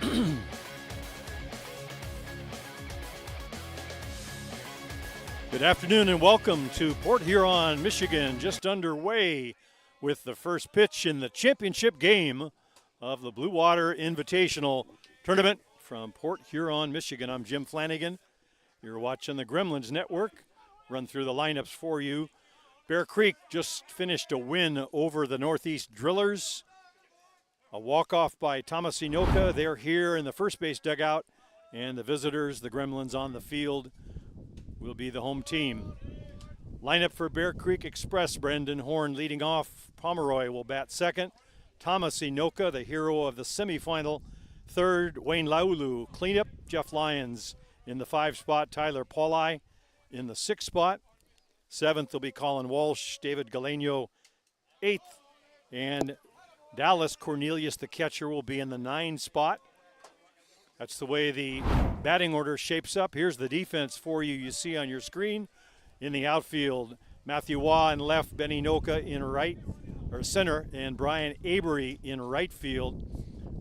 Good afternoon and welcome to Port Huron, Michigan, just underway with the first pitch in the championship game of the Blue Water Invitational Tournament from Port Huron, Michigan. I'm Jim Flanagan. You're watching the Gremlins Network. Run through the lineups for you. Bear Creek just finished a win over the Northeast Drillers. A walk-off by Thomas Inoka. They're here in the first base dugout, and the visitors, the Gremlins on the field, will be the home team. Lineup for Bear Creek Express: Brendan Horn leading off. Pomeroy will bat second. Thomas Inoka, the hero of the semifinal, third. Wayne Laulu cleanup. Jeff Lyons in the 5 spot. Tyler Paulai in the 6 spot. 7th will be Colin Walsh. David Galeno 8th. And Dallas Cornelius, the catcher, will be in the 9 spot. That's the way the batting order shapes up. Here's the defense for you. You see on your screen. In the outfield, Matthew Waugh in left, Benny Noka in right, or center, and Brian Avery in right field.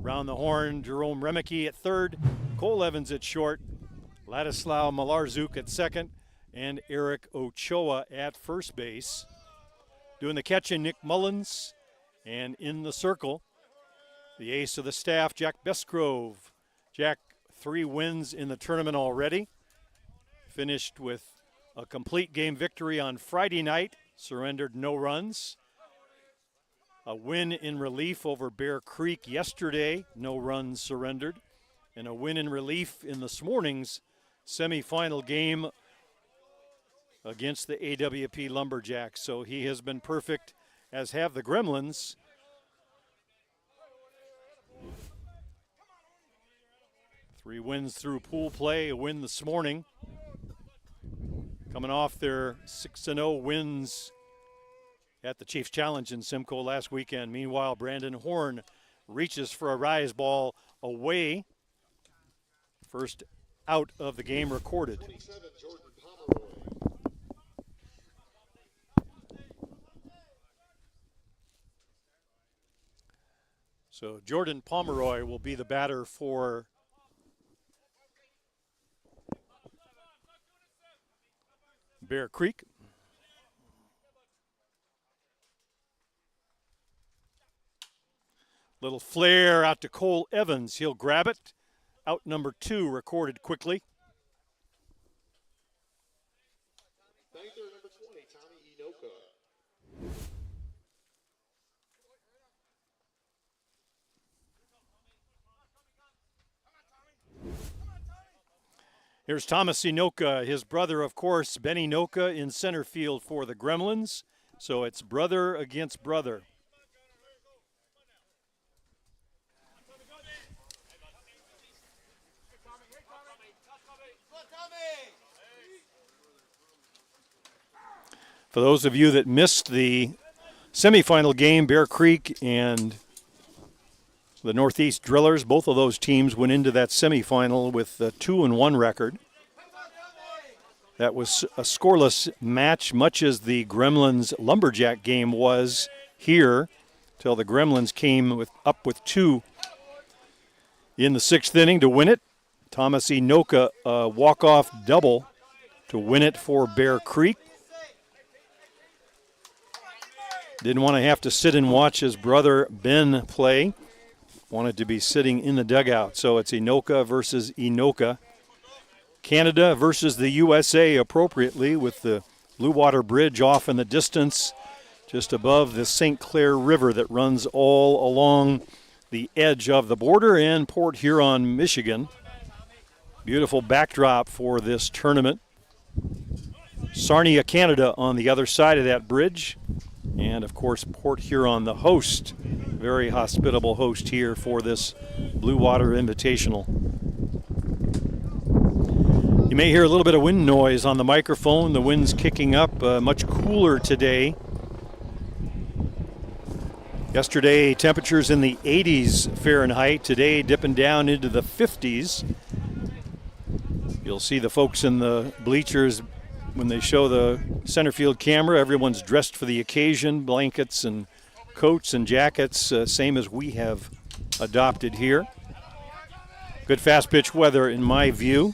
Round the horn, Jerome Remeke at third, Cole Evans at short, Ladislao Malarzuk at second, and Eric Ochoa at first base. Doing the catching, Nick Mullins. And in the circle, the ace of the staff, Jack Bestgrove. Jack, 3 wins in the tournament already. Finished with a complete game victory on Friday night, surrendered no runs. A win in relief over Bear Creek yesterday, no runs surrendered. And a win in relief in this morning's semifinal game against the AWP Lumberjacks. So he has been perfect, as have the Gremlins. Three wins through pool play, a win this morning. Coming off their 6-0 wins at the Chiefs Challenge in Simcoe last weekend. Meanwhile, Brandon Horn reaches for a rise ball away. First out of the game recorded. So Jordan Pomeroy will be the batter for Bear Creek. Little flare out to Cole Evans. He'll grab it. Out number 2 recorded quickly. Bather number 20, Tommy Inoka. Here's Thomas Inoka, his brother, of course, Benny Noka in center field for the Gremlins. So it's brother against brother. For those of you that missed the semifinal game, Bear Creek and the Northeast Drillers, both of those teams went into that semifinal with a 2-1 record. That was a scoreless match, much as the Gremlins Lumberjack game was here, till the Gremlins came up with 2 in the 6th inning to win it. Thomas Inoka, a walk-off double to win it for Bear Creek. Didn't want to have to sit and watch his brother Ben play. Wanted to be sitting in the dugout. So it's Inoka versus Inoka. Canada versus the USA appropriately, with the Blue Water Bridge off in the distance just above the St. Clair River that runs all along the edge of the border in Port Huron, Michigan. Beautiful backdrop for this tournament. Sarnia, Canada on the other side of that bridge. And, of course, Port Huron, the host, very hospitable host here for this Blue Water Invitational. You may hear a little bit of wind noise on the microphone. The wind's kicking up, much cooler today. Yesterday, temperatures in the 80s Fahrenheit. Today, dipping down into the 50s. You'll see the folks in the bleachers when they show the center field camera. Everyone's dressed for the occasion, blankets and coats and jackets, same as we have adopted here. Good fast pitch weather in my view.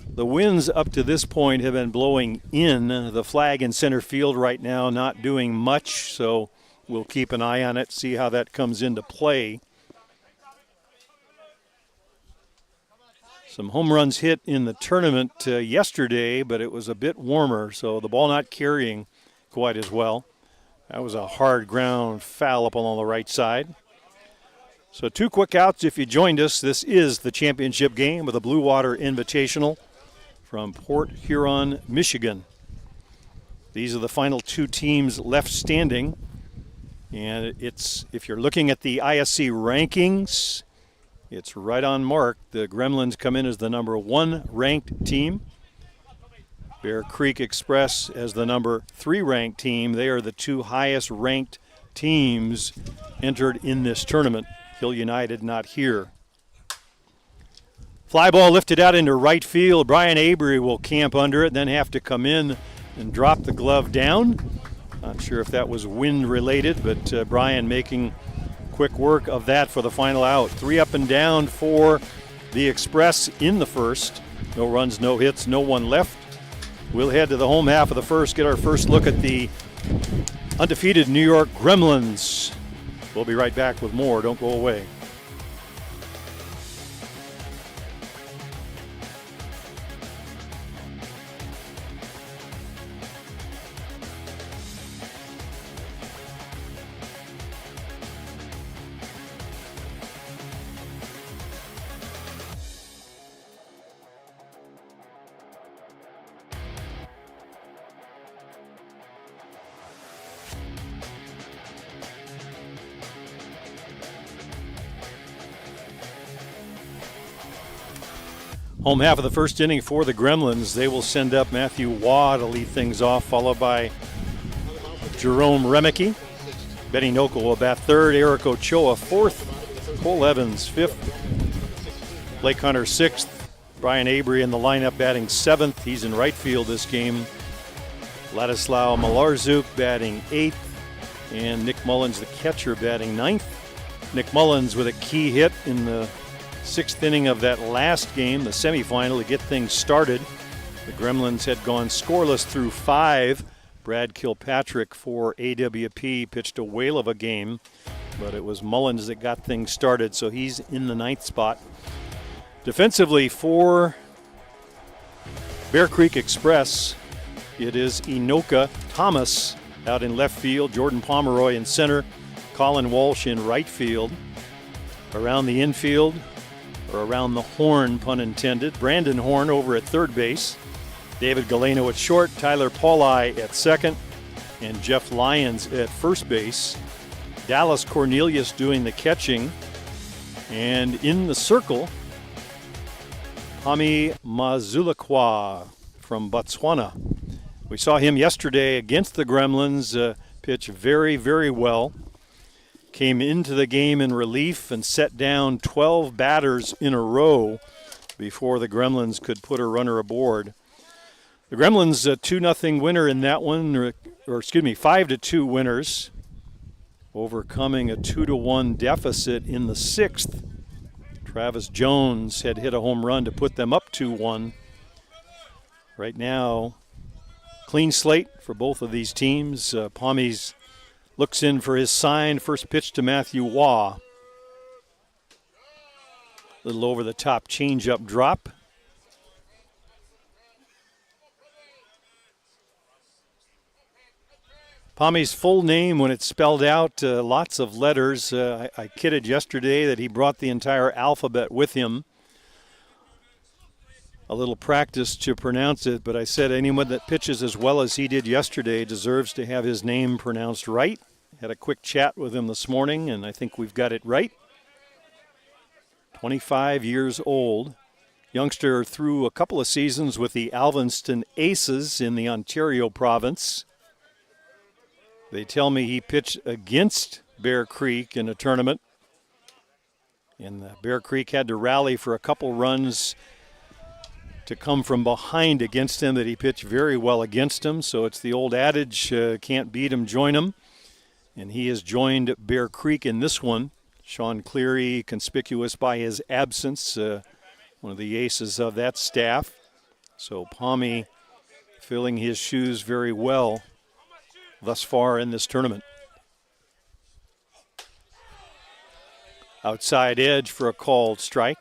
The winds up to this point have been blowing in. The flag in center field right now not doing much, so we'll keep an eye on it, see how that comes into play. Some home runs hit in the tournament yesterday, but it was a bit warmer, so the ball not carrying quite as well. That was a hard ground foul up along the right side. So 2 quick outs if you joined us. This is the championship game of the Blue Water Invitational from Port Huron, Michigan. These are the final 2 teams left standing. And it's, if you're looking at the ISC rankings, it's right on mark. The Gremlins come in as the number 1 ranked team. Bear Creek Express as the number 3 ranked team. They are the 2 highest ranked teams entered in this tournament. Hill United not here. Fly ball lifted out into right field. Brian Avery will camp under it, then have to come in and drop the glove down. Not sure if that was wind related, but Brian making quick work of that for the final out. 3 up and down for the Express in the first. No runs, no hits, no one left. We'll head to the home half of the first, get our first look at the undefeated New York Gremlins. We'll be right back with more. Don't go away. Home half of the first inning for the Gremlins. They will send up Matthew Waugh to lead things off, followed by Jerome Remeke. Benny Nokel will bat third, Eric Ochoa fourth, Cole Evans fifth, Blake Hunter sixth, Brian Avery in the lineup batting seventh. He's in right field this game. Ladislao Malarczuk batting eighth, and Nick Mullins, the catcher, batting ninth. Nick Mullins with a key hit in the 6th inning of that last game, the semifinal, to get things started. The Gremlins had gone scoreless through 5. Brad Kilpatrick for AWP pitched a whale of a game, but it was Mullins that got things started, so he's in the 9th spot. Defensively for Bear Creek Express, it is Enoka Thomas out in left field, Jordan Pomeroy in center, Colin Walsh in right field. Around the infield, or around the horn, pun intended, Brandon Horn over at third base, David Galeno at short, Tyler Paulai at second, and Jeff Lyons at first base. Dallas Cornelius doing the catching, and in the circle, Hami Mazulakwa from Botswana. We saw him yesterday against the Gremlins pitch very, very well. Came into the game in relief and set down 12 batters in a row before the Gremlins could put a runner aboard. The Gremlins a 2-0 winner in that one, or 5-2 winners, overcoming a 2-1 deficit in the 6th. Travis Jones had hit a home run to put them up 2-1. Right now, clean slate for both of these teams. Pommies looks in for his sign. First pitch to Matthew Waugh. Little over the top changeup drop. Pommy's full name, when it's spelled out, lots of letters. I kidded yesterday that he brought the entire alphabet with him. A little practice to pronounce it, but I said anyone that pitches as well as he did yesterday deserves to have his name pronounced right. Had a quick chat with him this morning, and I think we've got it right. 25 years old. Youngster threw a couple of seasons with the Alvinston Aces in the Ontario province. They tell me he pitched against Bear Creek in a tournament. And Bear Creek had to rally for a couple runs to come from behind against him, that he pitched very well against him. So it's the old adage, can't beat him, join him. And he has joined Bear Creek in this one. Sean Cleary conspicuous by his absence, one of the aces of that staff. So Palmy filling his shoes very well thus far in this tournament. Outside edge for a called strike.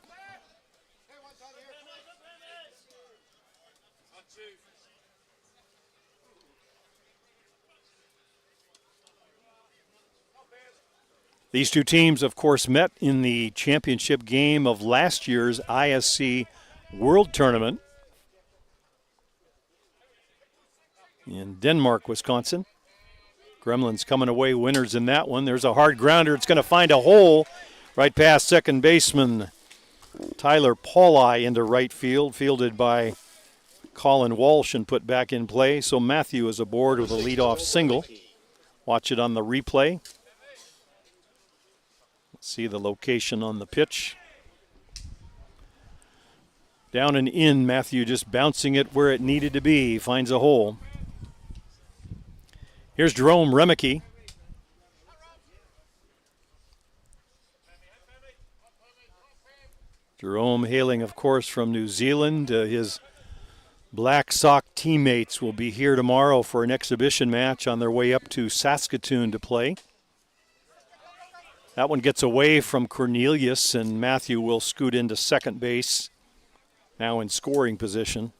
These two teams, of course, met in the championship game of last year's ISC World Tournament in Denmark, Wisconsin. Gremlins coming away winners in that one. There's a hard grounder. It's going to find a hole right past second baseman Tyler Pauli into right field, fielded by Colin Walsh and put back in play. So Matthew is aboard with a leadoff single. Watch it on the replay. See the location on the pitch. Down and in, Matthew just bouncing it where it needed to be. Finds a hole. Here's Jerome Remeke. Jerome hailing, of course, from New Zealand. His Black Sock teammates will be here tomorrow for an exhibition match on their way up to Saskatoon to play. That one gets away from Cornelius, and Matthew will scoot into second base, now in scoring position.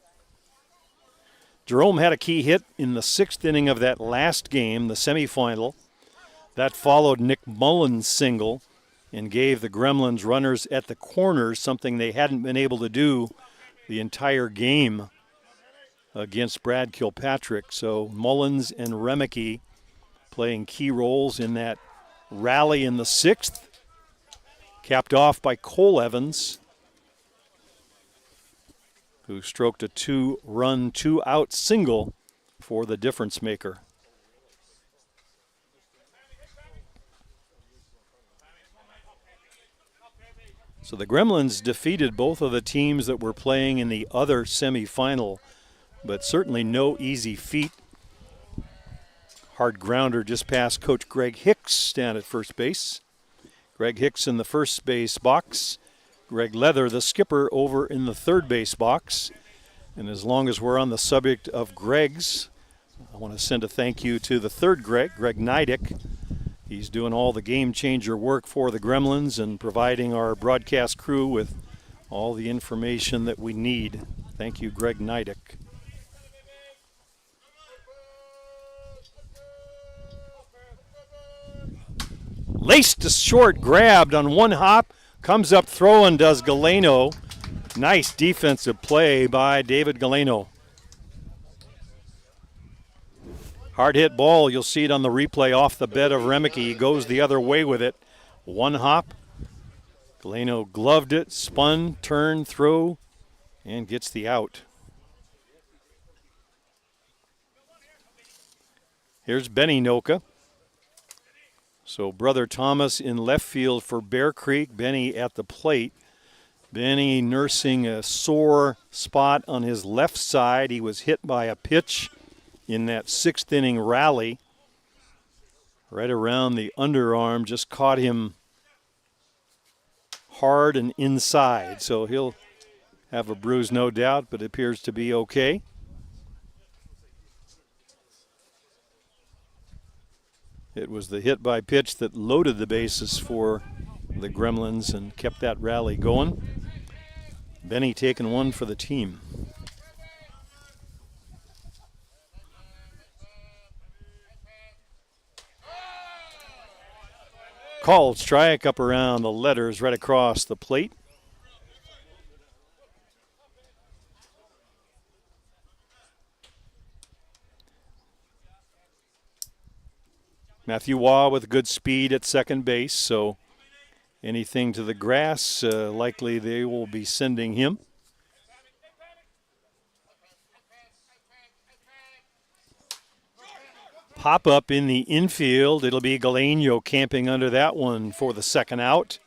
Jerome had a key hit in the 6th inning of that last game, the semifinal. That followed Nick Mullins' single and gave the Gremlins runners at the corners, something they hadn't been able to do the entire game against Brad Kilpatrick. So Mullins and Remeke playing key roles in that rally in the 6th, capped off by Cole Evans, who stroked a 2-run, 2-out single for the difference maker. So the Gremlins defeated both of the teams that were playing in the other semifinal, but certainly no easy feat. Hard grounder just past Coach Greg Hicks down at first base. Greg Hicks in the first base box. Greg Leather, the skipper, over in the third base box. And as long as we're on the subject of Gregs, I want to send a thank you to the third Greg, Greg Neidick. He's doing all the game changer work for the Gremlins and providing our broadcast crew with all the information that we need. Thank you, Greg Neidick. Laced to short, grabbed on one hop, comes up throwing, does Galeno. Nice defensive play by David Galeno. Hard hit ball, you'll see it on the replay off the bed of Remeke. He goes the other way with it. One hop. Galeno gloved it, spun, turned, threw, and gets the out. Here's Benny Noka. So Brother Thomas in left field for Bear Creek. Benny at the plate. Benny nursing a sore spot on his left side. He was hit by a pitch in that 6th inning rally. Right around the underarm. Just caught him hard and inside. So he'll have a bruise, no doubt, but it appears to be okay. It was the hit by pitch that loaded the bases for the Gremlins and kept that rally going. Benny taking one for the team. Called strike up around the letters right across the plate. Matthew Waugh with good speed at second base, so anything to the grass, likely they will be sending him. Pop up in the infield. It'll be Galeno camping under that one for the second out.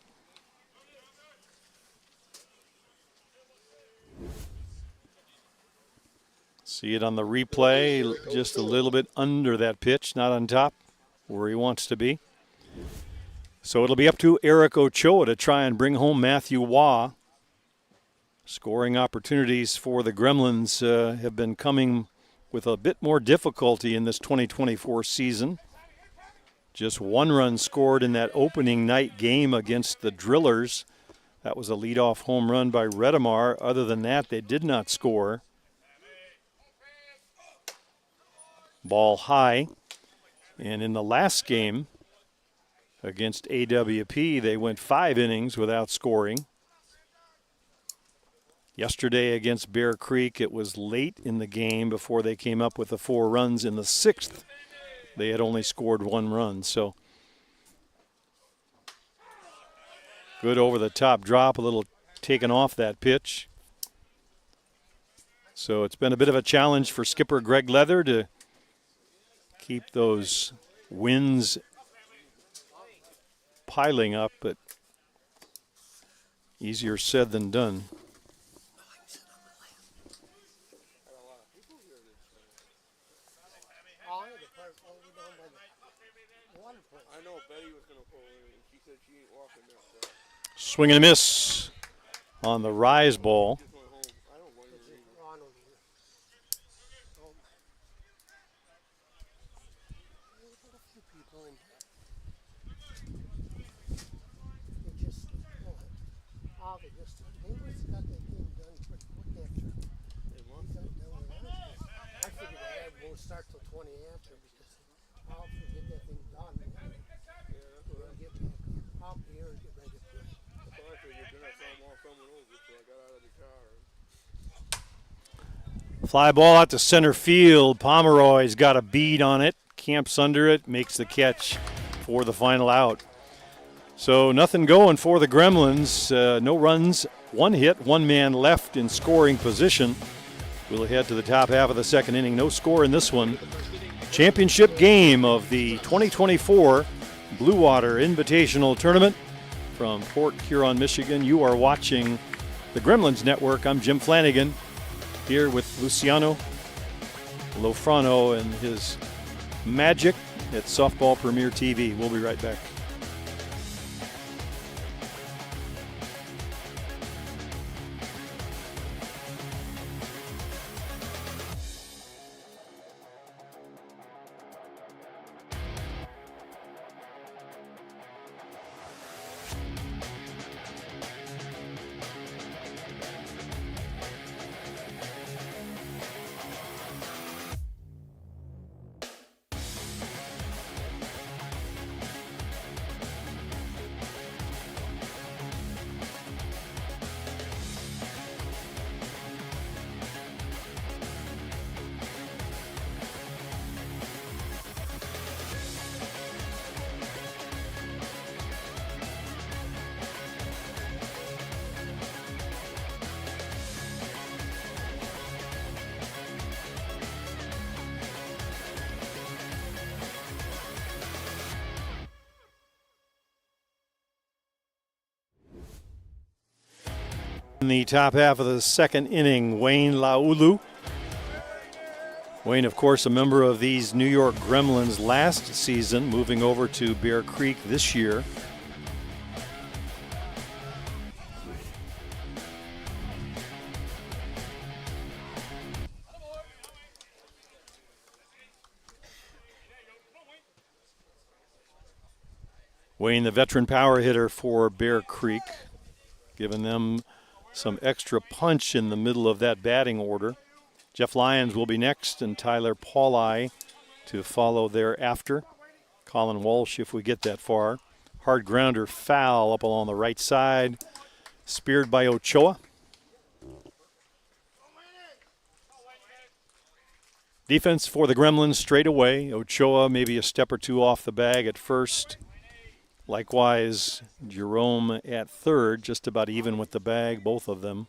See it on the replay, just a little bit under that pitch, not on top where he wants to be. So it'll be up to Eric Ochoa to try and bring home Matthew Waugh. Scoring opportunities for the Gremlins have been coming with a bit more difficulty in this 2024 season. Just 1 run scored in that opening night game against the Drillers. That was a leadoff home run by Redemar. Other than that, they did not score. Ball high. And in the last game against AWP, they went 5 innings without scoring. Yesterday against Bear Creek, it was late in the game before they came up with the 4 runs. In the 6th, they had only scored 1 run. So good over-the-top drop, a little taken off that pitch. So it's been a bit of a challenge for skipper Greg Leather to keep those wins piling up, but easier said than done. I know Betty was going to pull in, and she said she ain't walking that far. Swing and a miss on the rise ball. Just went home. I don't blame her either. Start till 20 after because I'll get that thing done. Yeah, that's what I get back up here and get ready to play. That's what I figured. Then I saw them all coming over, so I got out of the car. Fly ball out to center field. Pomeroy's got a bead on it, camps under it, makes the catch for the final out. So nothing going for the Gremlins. No runs, 1 hit, 1 man left in scoring position. We'll head to the top half of the second inning. No score in this one. Championship game of the 2024 Blue Water Invitational Tournament from Port Huron, Michigan. You are watching the Gremlins Network. I'm Jim Flanagan here with Luciano Lofrano and his magic at Softball Premier TV. We'll be right back. In the top half of the second inning, Wayne Laulu. Wayne, of course, a member of these New York Gremlins last season, moving over to Bear Creek this year. Wayne, the veteran power hitter for Bear Creek, giving them some extra punch in the middle of that batting order. Jeff Lyons will be next, and Tyler Pauli to follow thereafter. Colin Walsh, if we get that far. Hard grounder foul up along the right side, speared by Ochoa. Defense for the Gremlins straight away. Ochoa maybe a step or two off the bag at first. Likewise, Jerome at third, just about even with the bag, both of them.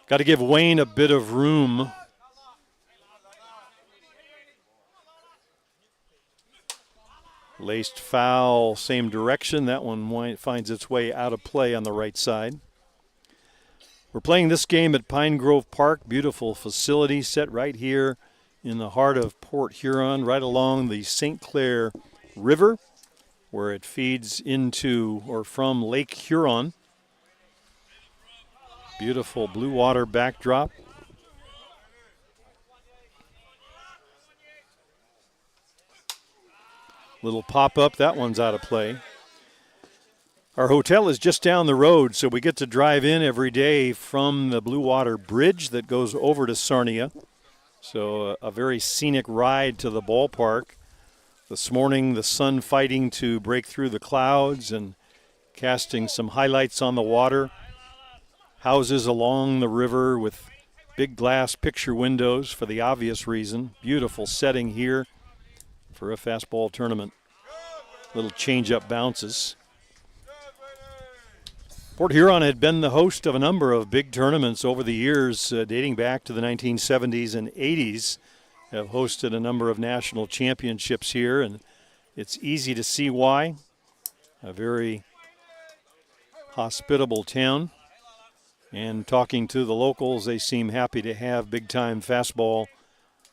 Got to give Wayne a bit of room. Laced foul, same direction. That one finds its way out of play on the right side. We're playing this game at Pine Grove Park. Beautiful facility set right here in the heart of Port Huron, right along the St. Clair River, where it feeds into or from Lake Huron. Beautiful blue water backdrop. Little pop-up, that one's out of play. Our hotel is just down the road, so we get to drive in every day from the Blue Water Bridge that goes over to Sarnia. So a very scenic ride to the ballpark. This morning, the sun fighting to break through the clouds and casting some highlights on the water. Houses along the river with big glass picture windows for the obvious reason. Beautiful setting here for a fastball tournament. Little change-up bounces. Port Huron had been the host of a number of big tournaments over the years, dating back to the 1970s and 80s. Have hosted a number of national championships here, and it's easy to see why. A very hospitable town. And talking to the locals, they seem happy to have big-time fastball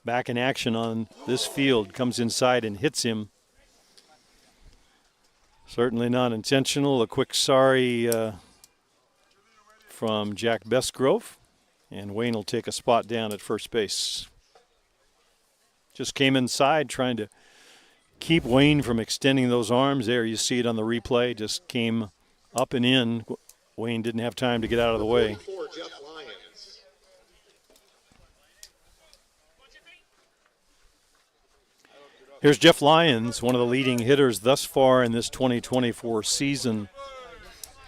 back in action on this field. Comes inside and hits him. Certainly not intentional. A quick sorry from Jack Bestgrove, and Wayne will take a spot down at first base. Just came inside trying to keep Wayne from extending those arms. There you see it on the replay, just came up and in. Wayne didn't have time to get out of the way. Here's Jeff Lyons, one of the leading hitters thus far in this 2024 season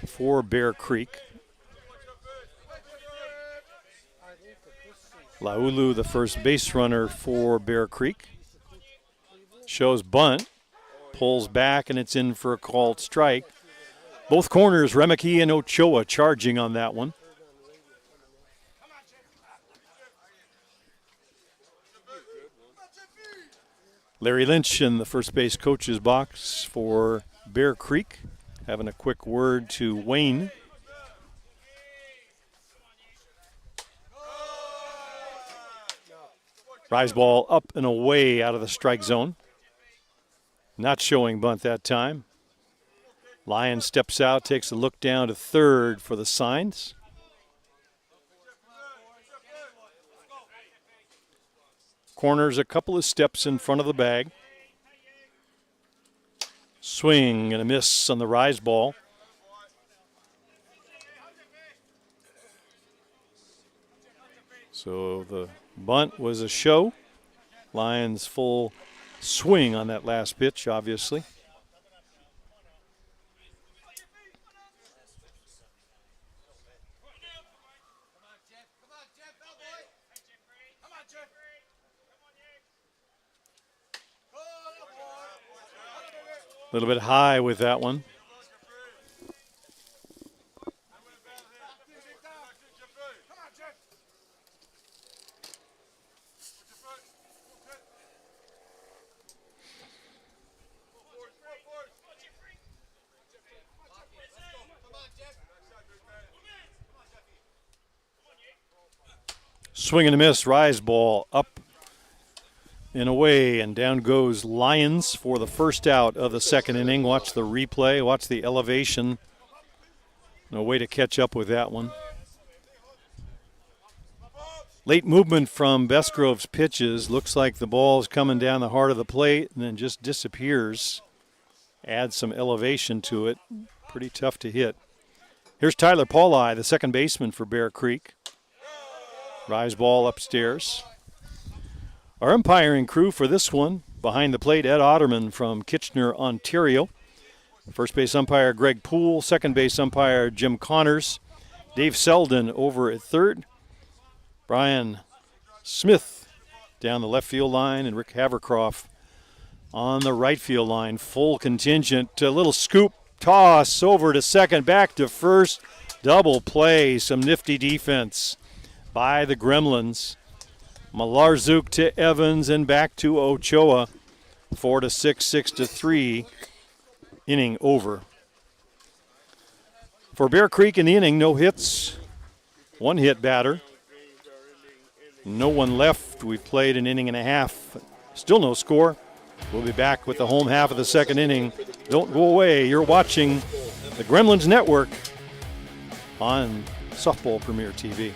for Bear Creek. Laulu, the first base runner for Bear Creek. Shows bunt, pulls back, and it's in for a called strike. Both corners, Remeke and Ochoa, charging on that one. Larry Lynch in the first base coach's box for Bear Creek, having a quick word to Wayne. Rise ball up and away out of the strike zone. Not showing bunt that time. Lyon steps out, takes a look down to third for the signs. Corners a couple of steps in front of the bag. Swing and a miss on the rise ball. So the bunt was a show. Lions full swing on that last pitch, obviously. A little bit high with that one. Swing and a miss, rise ball up and away, and down goes Lyons for the first out of the second inning. Watch the replay, watch the elevation. No way to catch up with that one. Late movement from Bestgrove's pitches. Looks like the ball's coming down the heart of the plate and then just disappears. Adds some elevation to it. Pretty tough to hit. Here's Tyler Pauli, the second baseman for Bear Creek. Rise ball upstairs. Our umpiring crew for this one, behind the plate, Ed Otterman from Kitchener, Ontario. First base umpire Greg Poole, second base umpire Jim Connors. Dave Selden over at third. Brian Smith down the left field line, and Rick Havercroft on the right field line. Full contingent, a little scoop toss over to second, back to first. Double play, some nifty defense by the Gremlins. Malarzuk to Evans and back to Ochoa. 4-6, 6-3. Inning over. For Bear Creek in the inning, no hits. One hit batter. No one left. We've played an inning and a half. Still no score. We'll be back with the home half of the second inning. Don't go away. You're watching the Gremlins Network on Softball Premier TV.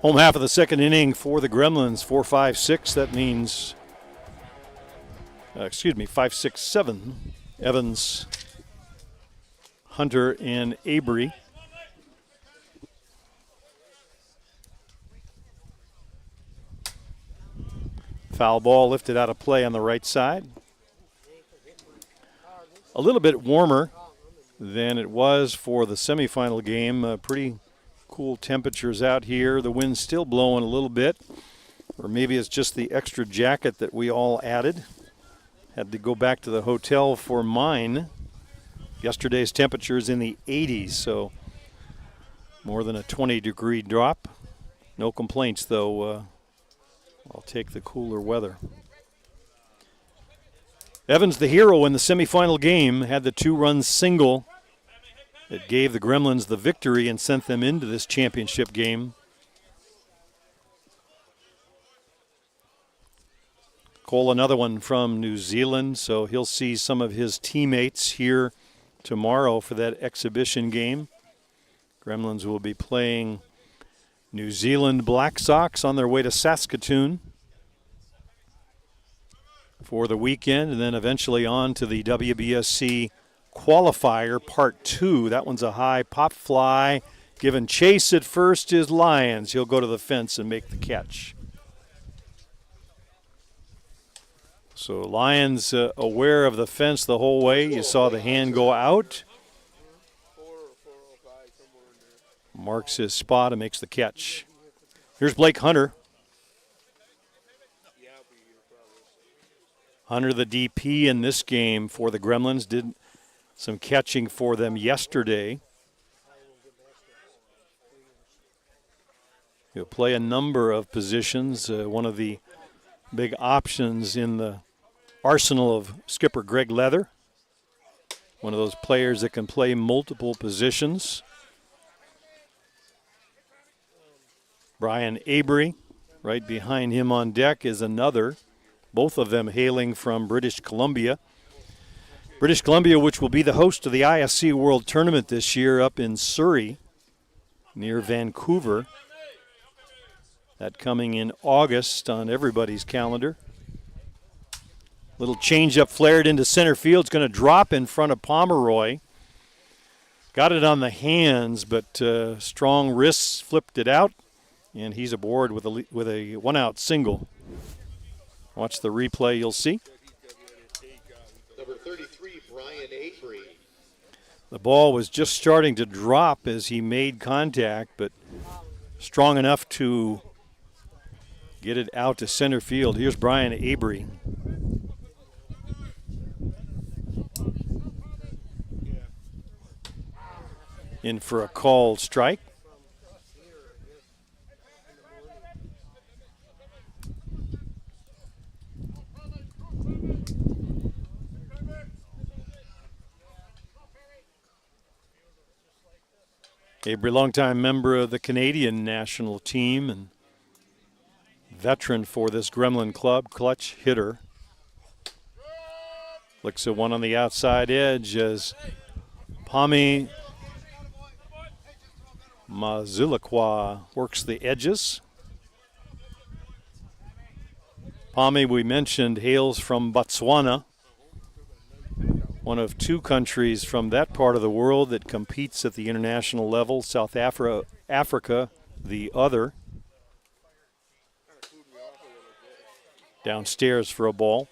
Home half of the second inning for the Gremlins, 4-5-6. That means, 5-6-7. Evans, Hunter, and Avery. Foul ball lifted out of play on the right side. A little bit warmer than it was for the semifinal game. Pretty cool temperatures out here. The wind's still blowing a little bit, or maybe it's just the extra jacket that we all added. Had to go back to the hotel for mine. Yesterday's temperature is in the 80s, so more than a 20-degree drop. No complaints, though. I'll take the cooler weather. Evans, the hero in the semifinal game, had the two-run single that gave the Gremlins the victory and sent them into this championship game. Cole, another one from New Zealand, so he'll see some of his teammates here tomorrow for that exhibition game. Gremlins will be playing New Zealand Black Sox on their way to Saskatoon for the weekend, and then eventually on to the WBSC qualifier part 2. That one's a high pop fly. Given chase at first is Lyons. He'll go to the fence and make the catch. So Lyons aware of the fence the whole way. You saw the hand go out. Marks his spot and makes the catch. Here's Blake Hunter. Hunter, the DP in this game for the Gremlins, did some catching for them yesterday. He'll play a number of positions. One of the big options in the arsenal of skipper Greg Leather. One of those players that can play multiple positions. Brian Avery, right behind him on deck, is another. Both of them hailing from British Columbia. British Columbia, which will be the host of the ISC World Tournament this year up in Surrey, near Vancouver. That coming in August on everybody's calendar. Little changeup flared into center field. It's going to drop in front of Pomeroy. Got it on the hands, but strong wrists flipped it out, and he's aboard with a one-out single. Watch the replay, you'll see. Number 33, Brian Avery. The ball was just starting to drop as he made contact, but strong enough to get it out to center field. Here's Brian Avery. In for a called strike. Avery, longtime member of the Canadian national team and veteran for this Gremlin club, clutch hitter. Looks at one on the outside edge as Pami Mazulakwa works the edges. Pami, we mentioned, hails from Botswana, one of two countries from that part of the world that competes at the international level. South Africa, the other. Downstairs for a ball.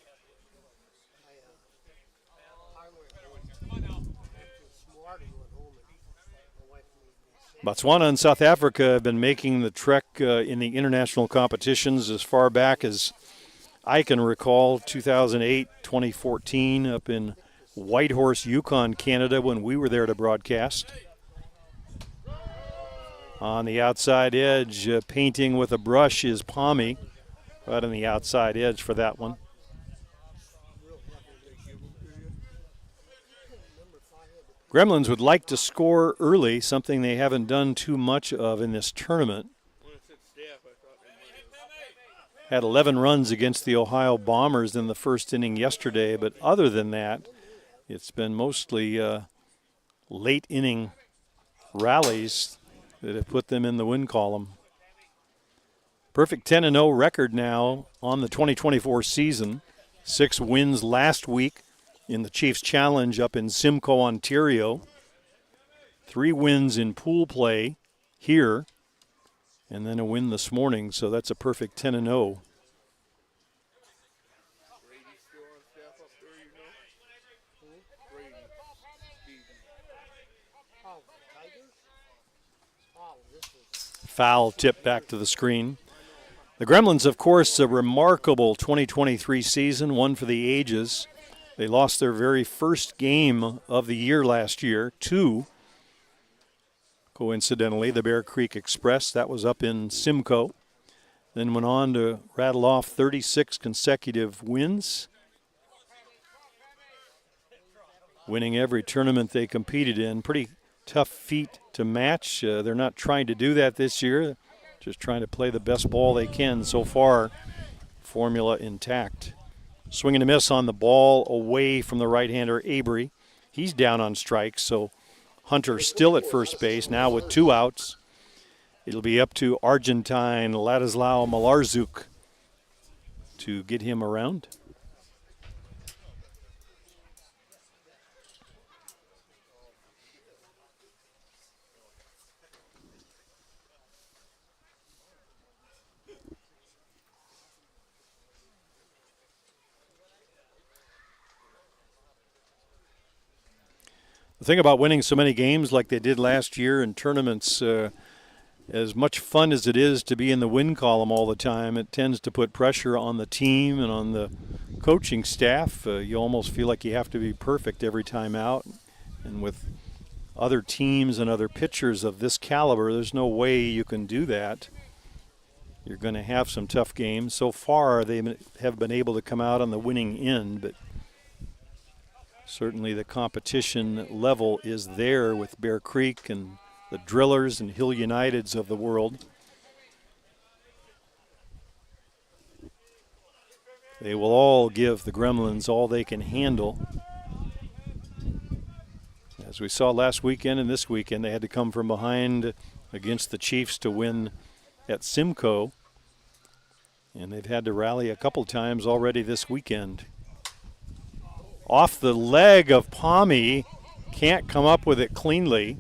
Botswana and South Africa have been making the trek in the international competitions as far back as I can recall, 2008, 2014, up in Whitehorse, Yukon, Canada, when we were there to broadcast. On the outside edge, painting with a brush is Pami, right on the outside edge for that one. Gremlins would like to score early, something they haven't done too much of in this tournament. Had 11 runs against the Ohio Bombers in the first inning yesterday, but other than that, it's been mostly late inning rallies that have put them in the win column. Perfect 10-0 record now on the 2024 season. 6 wins last week in the Chiefs Challenge up in Simcoe, Ontario. 3 wins in pool play here, and then a win this morning, so that's a perfect 10-0. Foul tip back to the screen. The Gremlins, of course, a remarkable 2023 season, one for the ages. They lost their very first game of the year last year, 2. Coincidentally, the Bear Creek Express, that was up in Simcoe. Then went on to rattle off 36 consecutive wins, winning every tournament they competed in. Pretty tough feat to match. They're not trying to do that this year, just trying to play the best ball they can. So far, formula intact. Swing and a miss on the ball away from the right-hander Avery. He's down on strikes, so Hunter still at first base, now with 2 outs. It'll be up to Argentine Ladislao Malarzuk to get him around. The thing about winning so many games like they did last year in tournaments, as much fun as it is to be in the win column all the time, it tends to put pressure on the team and on the coaching staff. You almost feel like you have to be perfect every time out. And with other teams and other pitchers of this caliber, there's no way you can do that. You're going to have some tough games. So far, they have been able to come out on the winning end, but certainly the competition level is there with Bear Creek and the Drillers and Hill Uniteds of the world. They will all give the Gremlins all they can handle. As we saw last weekend and this weekend, they had to come from behind against the Chiefs to win at Simcoe. And they've had to rally a couple times already this weekend. Off the leg of Pami, can't come up with it cleanly.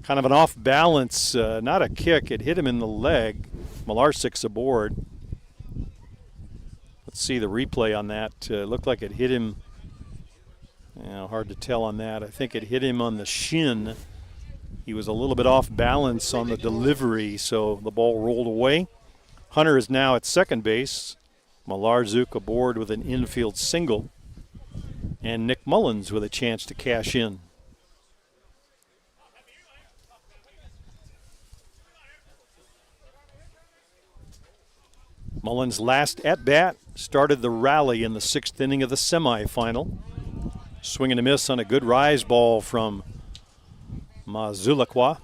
Kind of an off balance, not a kick. It hit him in the leg. Malarsik's aboard. Let's see the replay on that. Looked like it hit him. Hard to tell on that. I think it hit him on the shin. He was a little bit off balance on the delivery, so the ball rolled away. Hunter is now at second base. Malarzuk aboard with an infield single. And Nick Mullins with a chance to cash in. Mullins' last at-bat started the rally in the 6th inning of the semifinal. Swing and a miss on a good rise ball from Mazulakwa.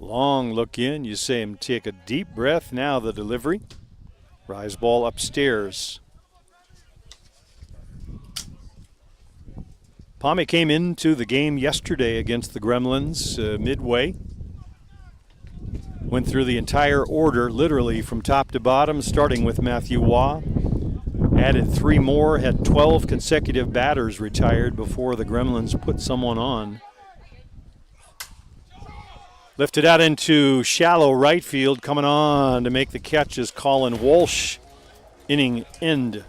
Long look in. You say him take a deep breath. Now the delivery. Rise ball upstairs. Palmy came into the game yesterday against the Gremlins midway. Went through the entire order, literally from top to bottom, starting with Matthew Waugh. Added 3 more, had 12 consecutive batters retired before the Gremlins put someone on. Lifted out into shallow right field. Coming on to make the catch is Colin Walsh. Inning end.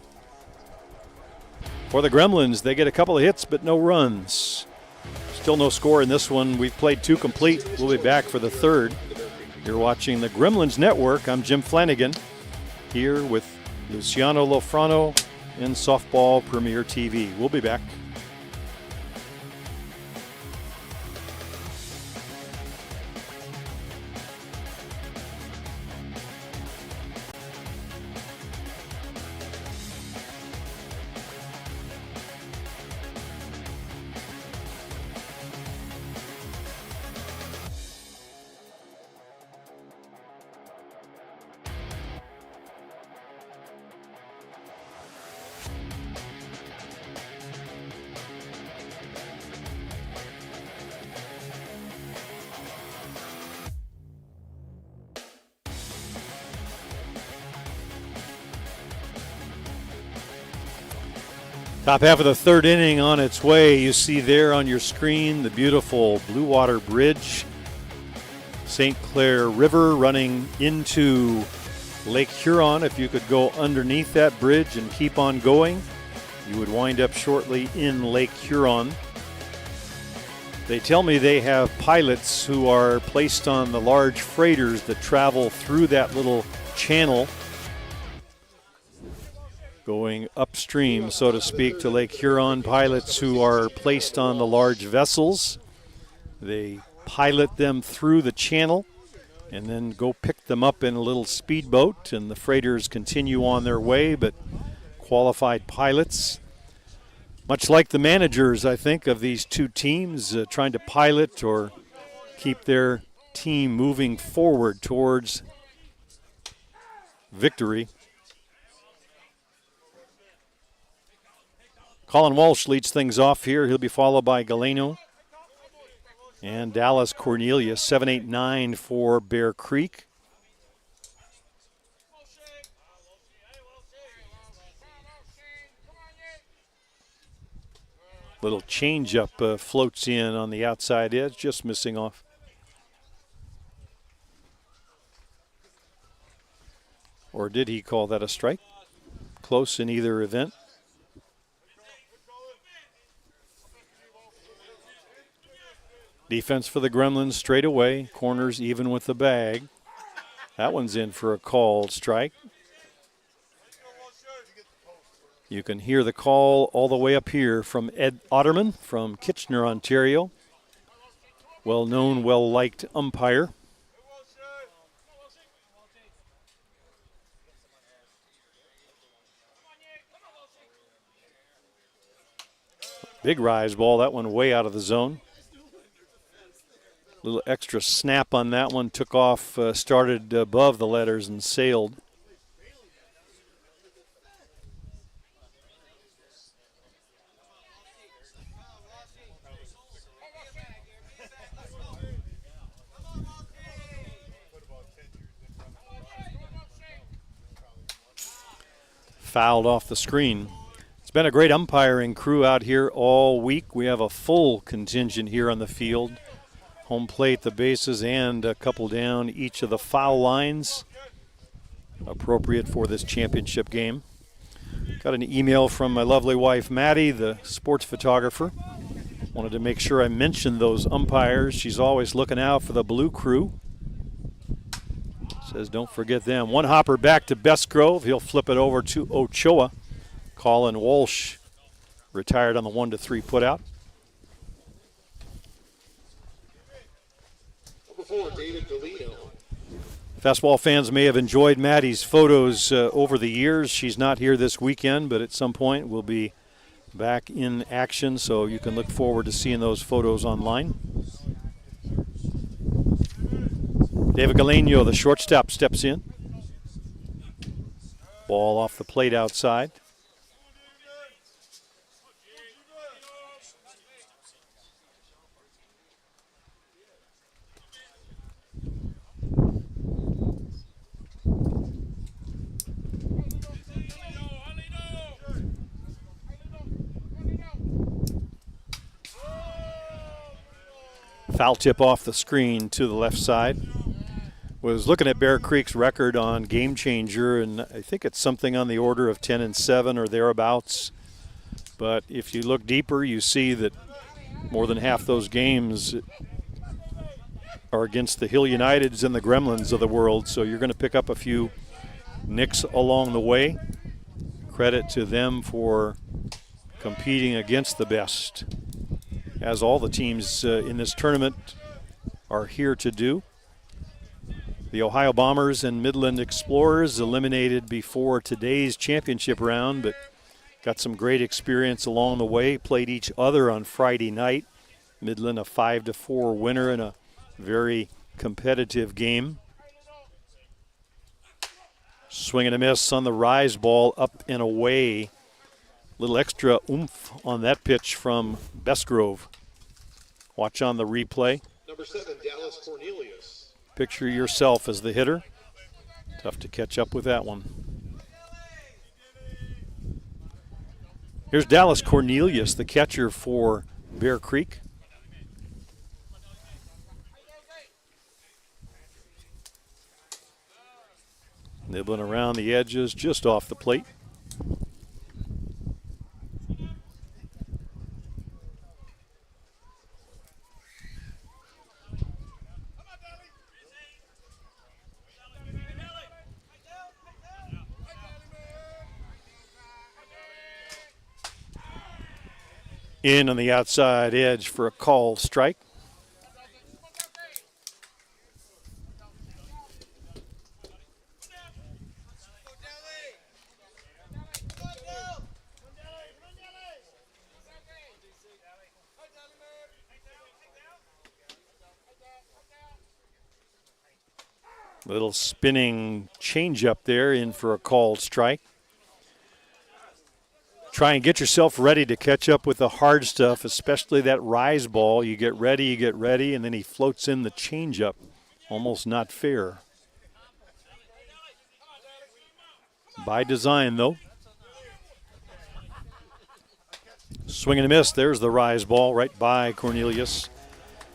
For the Gremlins, they get a couple of hits but no runs. Still no score in this one. We've played 2 complete. We'll be back for the 3rd. You're watching the Gremlins Network. I'm Jim Flanagan here with Luciano Lofrano and Softball Premier TV. We'll be back. Top half of the 3rd inning on its way. You see there on your screen the beautiful Blue Water Bridge. St. Clair River running into Lake Huron. If you could go underneath that bridge and keep on going, you would wind up shortly in Lake Huron. They tell me they have pilots who are placed on the large freighters that travel through that little channel, going upstream, so to speak, to Lake Huron. Pilots who are placed on the large vessels. They pilot them through the channel and then go pick them up in a little speedboat, and the freighters continue on their way, but qualified pilots. Much like the managers, I think, of these 2 teams, trying to pilot or keep their team moving forward towards victory. Colin Walsh leads things off here. He'll be followed by Galeno and Dallas Cornelius. 7-8-9 for Bear Creek. Little changeup floats in on the outside edge, just missing off. Or did he call that a strike? Close in either event. Defense for the Gremlins straight away. Corners even with the bag. That one's in for a called strike. You can hear the call all the way up here from Ed Otterman from Kitchener, Ontario. Well-known, well-liked umpire. Big rise ball, that one way out of the zone. Little extra snap on that one, took off, started above the letters and sailed. Fouled off the screen. It's been a great umpiring crew out here all week. We have a full contingent here on the field. Home plate, the bases, and a couple down each of the foul lines, appropriate for this championship game. Got an email from my lovely wife, Maddie, the sports photographer. Wanted to make sure I mentioned those umpires. She's always looking out for the blue crew. Says don't forget them. One hopper back to Bestgrove. He'll flip it over to Ochoa. Colin Walsh retired on the 1-3 putout. Number 4, David Galino. Fastball fans may have enjoyed Maddie's photos over the years. She's not here this weekend, but at some point will be back in action, so you can look forward to seeing those photos online. David Galeno, the shortstop, steps in. Ball off the plate outside. Foul tip off the screen to the left side. Was looking at Bear Creek's record on Game Changer, and I think it's something on the order of 10-7 or thereabouts. But if you look deeper, you see that more than half those games are against the Hill Uniteds and the Gremlins of the world. So you're going to pick up a few nicks along the way. Credit to them for competing against the best, as all the teams in this tournament are here to do. The Ohio Bombers and Midland Explorers eliminated before today's championship round, but got some great experience along the way. Played each other on Friday night. Midland a 5-4 winner in a very competitive game. Swing and a miss on the rise ball, up and away. Little extra oomph on that pitch from Bestgrove. Watch on the replay. Number 7, Dallas Cornelius. Picture yourself as the hitter. Tough to catch up with that one. Here's Dallas Cornelius, the catcher for Bear Creek. Nibbling around the edges, just off the plate. In on the outside edge for a called strike. Little spinning changeup there, in for a called strike. Try and get yourself ready to catch up with the hard stuff, especially that rise ball. You get ready, and then he floats in the changeup. Almost not fair. By design, though. Swing and a miss. There's the rise ball right by Cornelius.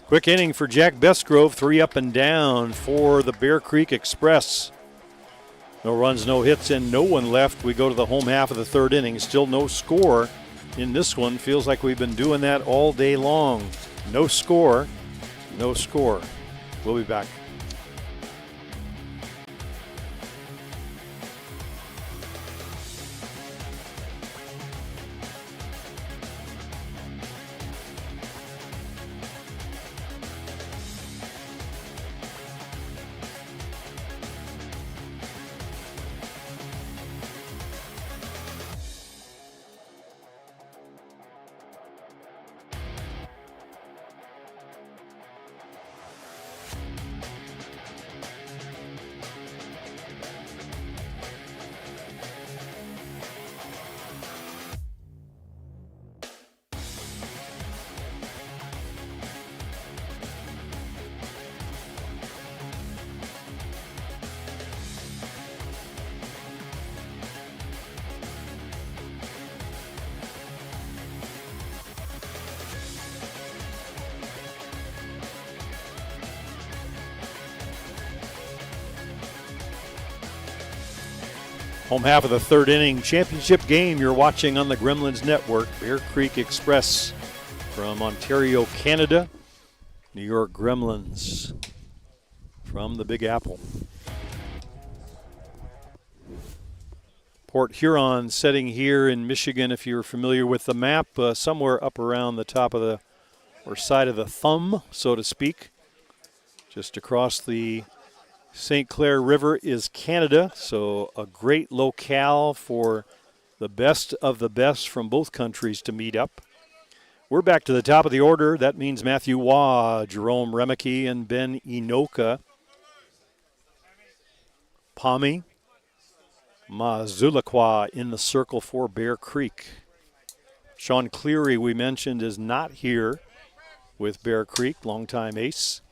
Quick inning for Jack Bestgrove. 3 up and down for the Bear Creek Express. No runs, no hits, and no one left. We go to the home half of the third inning. Still no score in this one. Feels like we've been doing that all day long. No score, no score. We'll be back. Home half of the third inning championship game you're watching on the Gremlins Network. Bear Creek Express from Ontario, Canada. New York Gremlins from the Big Apple. Port Huron setting here in Michigan, if you're familiar with the map, somewhere up around the top of the, or side of the thumb, so to speak. Just across the St. Clair River is Canada, so a great locale for the best of the best from both countries to meet up. We're back to the top of the order. That means Matthew Waugh, Jerome Remeke, and Ben Inoka. Pami Mazulakwa in the circle for Bear Creek. Sean Cleary, we mentioned, is not here with Bear Creek, longtime ace.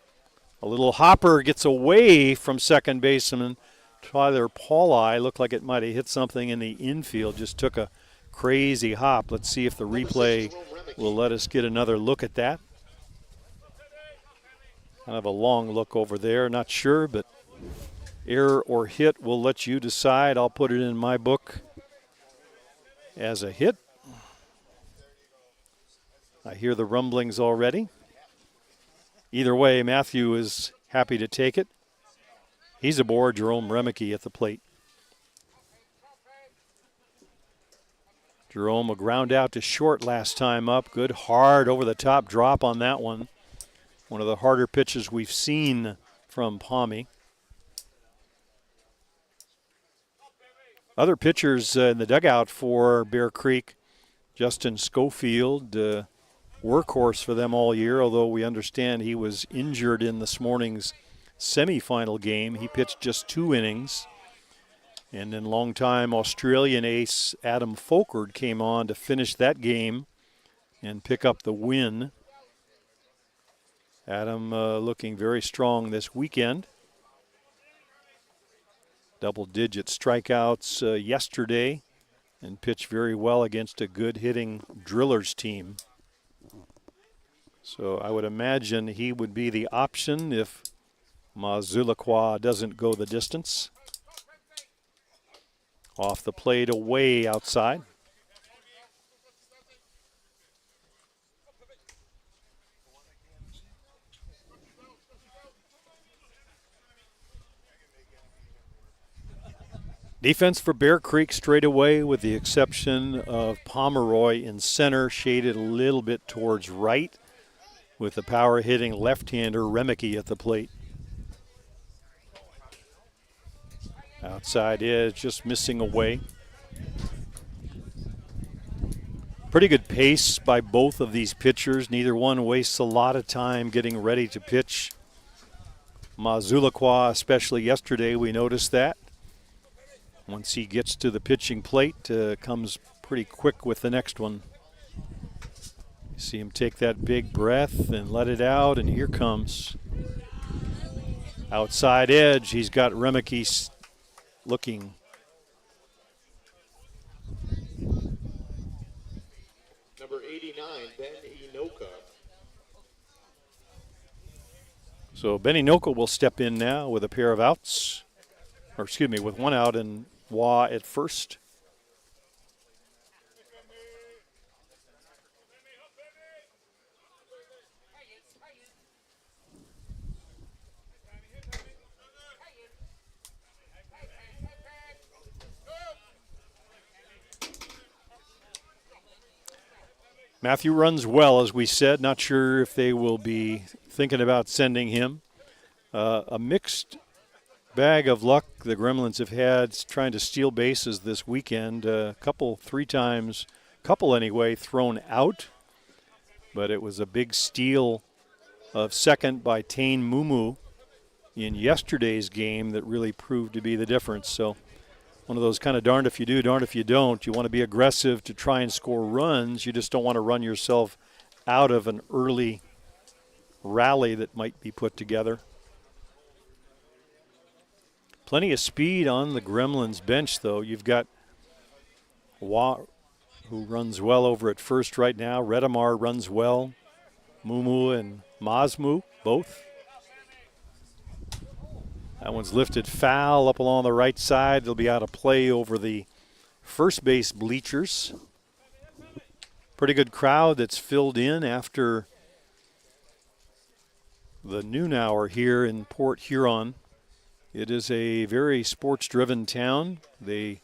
A little hopper gets away from second baseman Tyler Pauli. Looked like it might have hit something in the infield, just took a crazy hop. Let's see if the replay will let us get another look at that. Kind of a long look over there, not sure, but error or hit, we'll let you decide. I'll put it in my book as a hit. I hear the rumblings already. Either way, Matthew is happy to take it. He's aboard. Jerome Remeke at the plate. Jerome, a ground out to short last time up. Good hard over the top drop on that one. One of the harder pitches we've seen from Pami. Other pitchers in the dugout for Bear Creek, Justin Schofield, workhorse for them all year, although we understand he was injured in this morning's semifinal game. He pitched just 2 innings. And then longtime Australian ace Adam Folkert came on to finish that game and pick up the win. Adam looking very strong this weekend. Double-digit strikeouts yesterday and pitched very well against a good-hitting Drillers team. So I would imagine he would be the option if Mazulakwa doesn't go the distance. Off the plate, away outside. Defense for Bear Creek straight away, with the exception of Pomeroy in center, shaded a little bit towards right, with the power hitting left-hander Remeke at the plate. Outside edge, just missing away. Pretty good pace by both of these pitchers. Neither one wastes a lot of time getting ready to pitch. Mazulakwa, especially yesterday, we noticed that. Once he gets to the pitching plate, comes pretty quick with the next one. You see him take that big breath and let it out, and here comes. Outside edge, he's got Remeke looking. Number 89, Ben Inoka. So Ben Inoka will step in now with a pair of outs. Or excuse me, with one out and Waugh at first. Matthew runs well, as we said. Not sure if they will be thinking about sending him. A mixed bag of luck the Gremlins have had trying to steal bases this weekend. Three times, thrown out. But it was a big steal of second by Tane Mumu in yesterday's game that really proved to be the difference. So one of those kind of darned if you do, darned if you don't. You want to be aggressive to try and score runs. You just don't want to run yourself out of an early rally that might be put together. Plenty of speed on the Gremlins bench, though. You've got Waugh, who runs well over at first right now. Redamar runs well. Mumu and Mazmu, both. That one's lifted foul up along the right side. They'll be out of play over the first base bleachers. Pretty good crowd that's filled in after the noon hour here in Port Huron. It is a very sports-driven town. They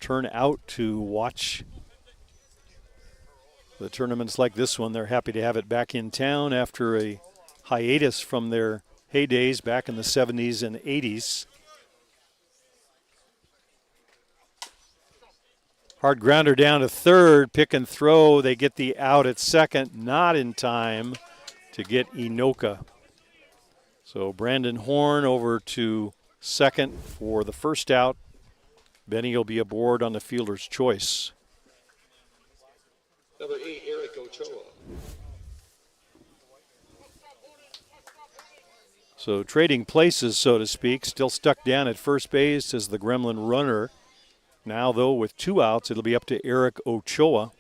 turn out to watch the tournaments like this one. They're happy to have it back in town after a hiatus from their heydays back in the 70s and 80s. Hard grounder down to third, pick and throw. They get the out at second, not in time to get Inoka. So Brandon Horn over to second for the first out. Benny will be aboard on the fielder's choice. Number 8, Eric Ochoa. So trading places, so to speak, still stuck down at first base as the Gremlin runner. Now, though, with 2 outs, it'll be up to Eric Ochoa.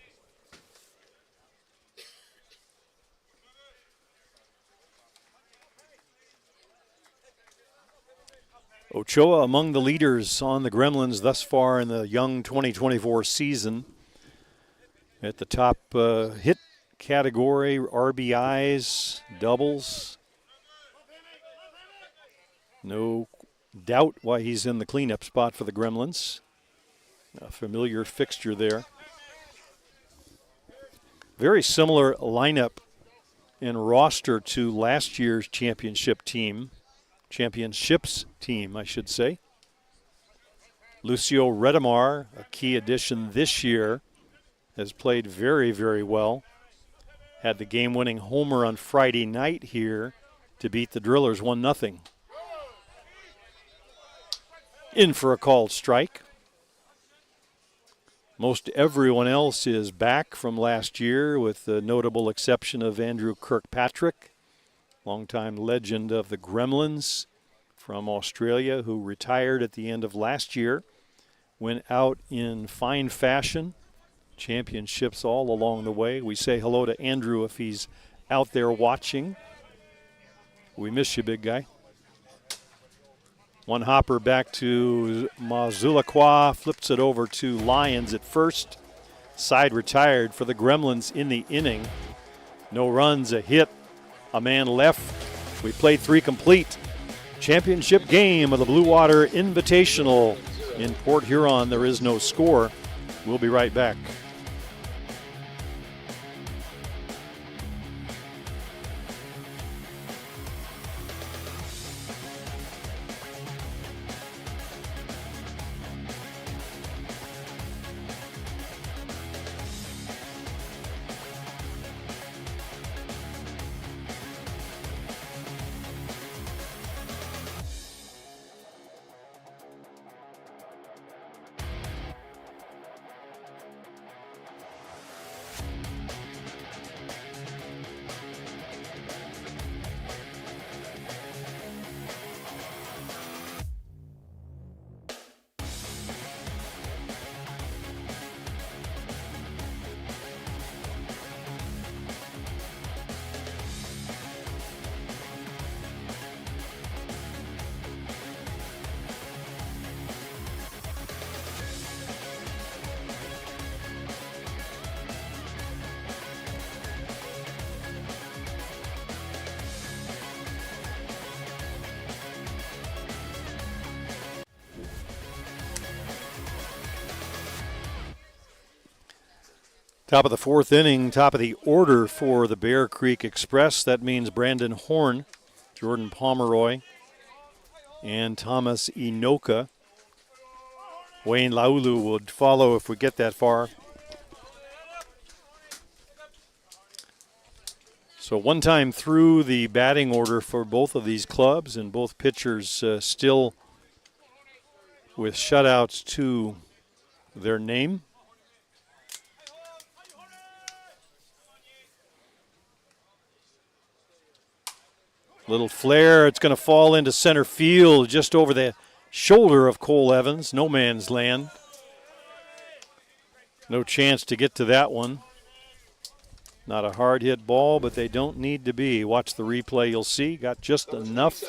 Ochoa among the leaders on the Gremlins thus far in the young 2024 season. At the top hit category, RBIs, doubles. No doubt why he's in the cleanup spot for the Gremlins. A familiar fixture there. Very similar lineup and roster to last year's championships team, I should say. Lucio Redemar, a key addition this year, has played very, very well. Had the game-winning homer on Friday night here to beat the Drillers 1-0. In for a called strike. Most everyone else is back from last year, with the notable exception of Andrew Kirkpatrick, longtime legend of the Gremlins from Australia, who retired at the end of last year. Went out in fine fashion. Championships all along the way. We say hello to Andrew if he's out there watching. We miss you, big guy. One hopper back to Mazulaqua, flips it over to Lyons at first. Side retired for the Gremlins in the inning. No runs, a hit, a man left. We played 3 complete. Championship game of the Blue Water Invitational in Port Huron. There is no score. We'll be right back. Top of the 4th inning, top of the order for the Bear Creek Express. That means Brandon Horn, Jordan Pomeroy, and Thomas Inoka. Wayne Laulu would follow if we get that far. So one time through the batting order for both of these clubs, and both pitchers still with shutouts to their name. Little flare, it's going to fall into center field just over the shoulder of Cole Evans. No man's land. No chance to get to that one. Not a hard hit ball, but they don't need to be. Watch the replay, you'll see. Got just enough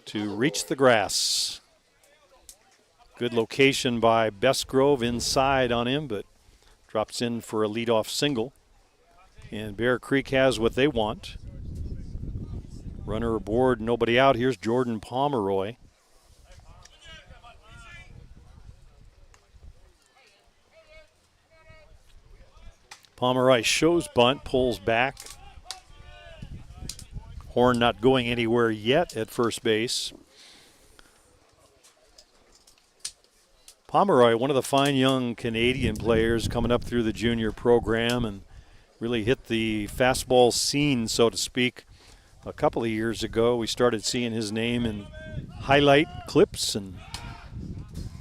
to reach the grass. Good location by Bestgrove inside on him, but drops in for a leadoff single. And Bear Creek has what they want. Runner aboard, nobody out. Here's Jordan Pomeroy. Pomeroy shows bunt, pulls back. Horn not going anywhere yet at first base. Pomeroy, one of the fine young Canadian players coming up through the junior program and really hit the fastball scene, so to speak. A couple of years ago, we started seeing his name in highlight clips and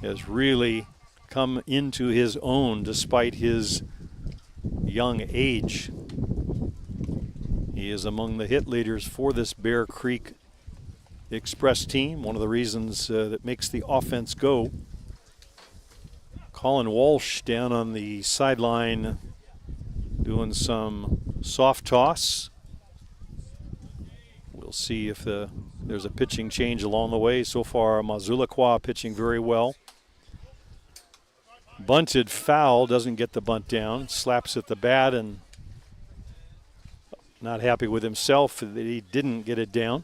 has really come into his own despite his young age. He is among the hit leaders for this Bear Creek Express team, one of the reasons that makes the offense go. Colin Walsh down on the sideline doing some soft toss. We'll see if there's a pitching change along the way. So far, Mazulakwa pitching very well. Bunted foul, doesn't get the bunt down, slaps at the bat and not happy with himself that he didn't get it down.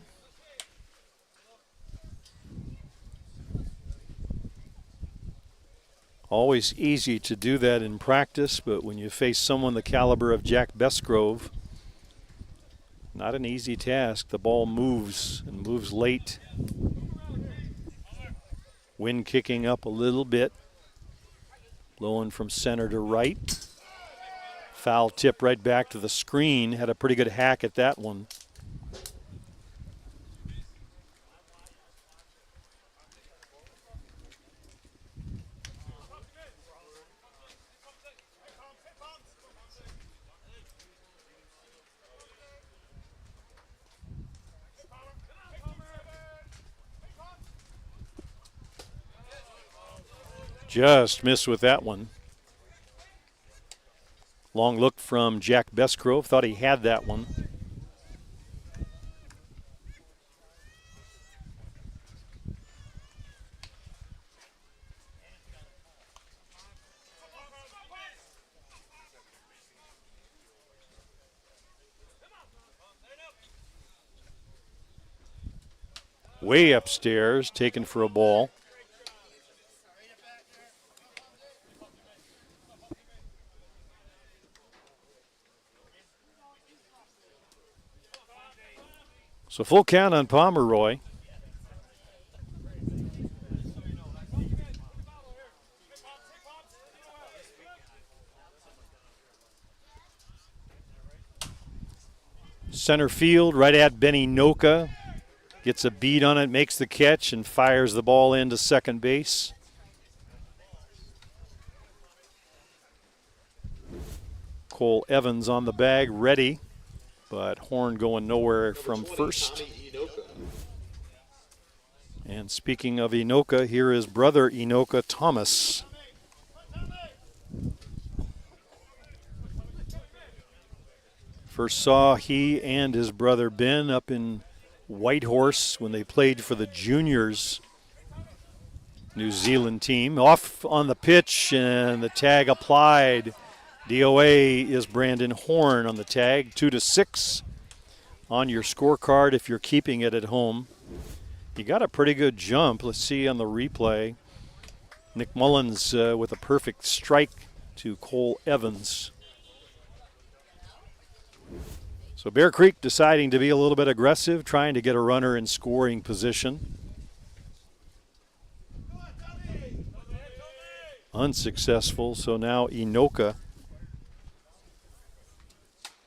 Always easy to do that in practice, but when you face someone the caliber of Jack Besgrove, not an easy task. The ball moves and moves late. Wind kicking up a little bit. Blowing from center to right. Foul tip right back to the screen. Had a pretty good hack at that one. Just missed with that one. Long look from Jack Besgrove. Thought he had that one. Way upstairs, taken for a ball. So full count on Pomeroy. Center field, right at Benny Noka. Gets a beat on it, makes the catch, and fires the ball into second base. Cole Evans on the bag, ready. But Horn going nowhere from first. And speaking of Inoka, here is brother Inoka, Thomas. First saw he and his brother Ben up in Whitehorse when they played for the juniors New Zealand team. Off on the pitch and the tag applied. DOA is Brandon Horn on the tag. 2-6 on your scorecard if you're keeping it at home. He got a pretty good jump. Let's see on the replay. Nick Mullins with a perfect strike to Cole Evans. So Bear Creek deciding to be a little bit aggressive, trying to get a runner in scoring position. Unsuccessful, so now Inoka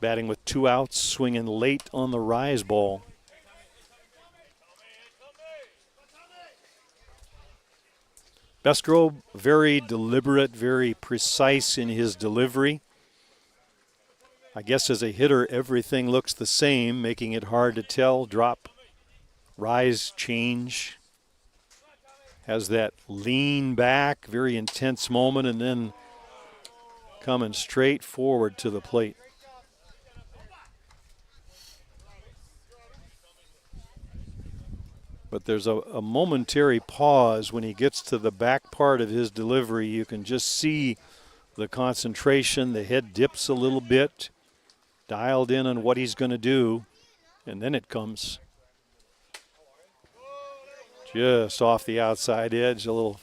batting with 2 outs, swinging late on the rise ball. Besgrove, very deliberate, very precise in his delivery. I guess as a hitter, everything looks the same, making it hard to tell. Drop, rise, change. Has that lean back, very intense moment, and then coming straight forward to the plate. But there's a momentary pause when he gets to the back part of his delivery. You can just see the concentration. The head dips a little bit, dialed in on what he's going to do, and then it comes. Just off the outside edge, a little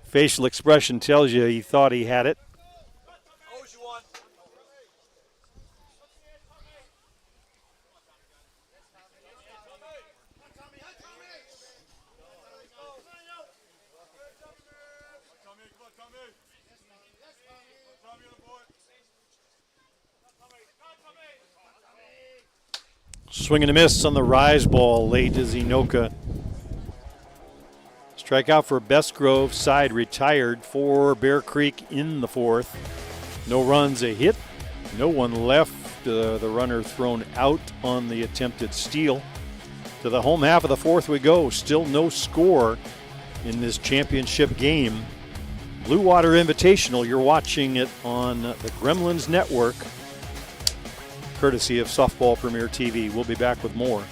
facial expression tells you he thought he had it. Swing and a miss on the rise ball late as Inoka. Strikeout for Bestgrove. Side retired for Bear Creek in the fourth. No runs, a hit. No one left. The runner thrown out on the attempted steal. To the home half of the fourth we go. Still no score in this championship game. Blue Water Invitational. You're watching it on the Gremlins Network, courtesy of Softball Premier TV. We'll be back with more.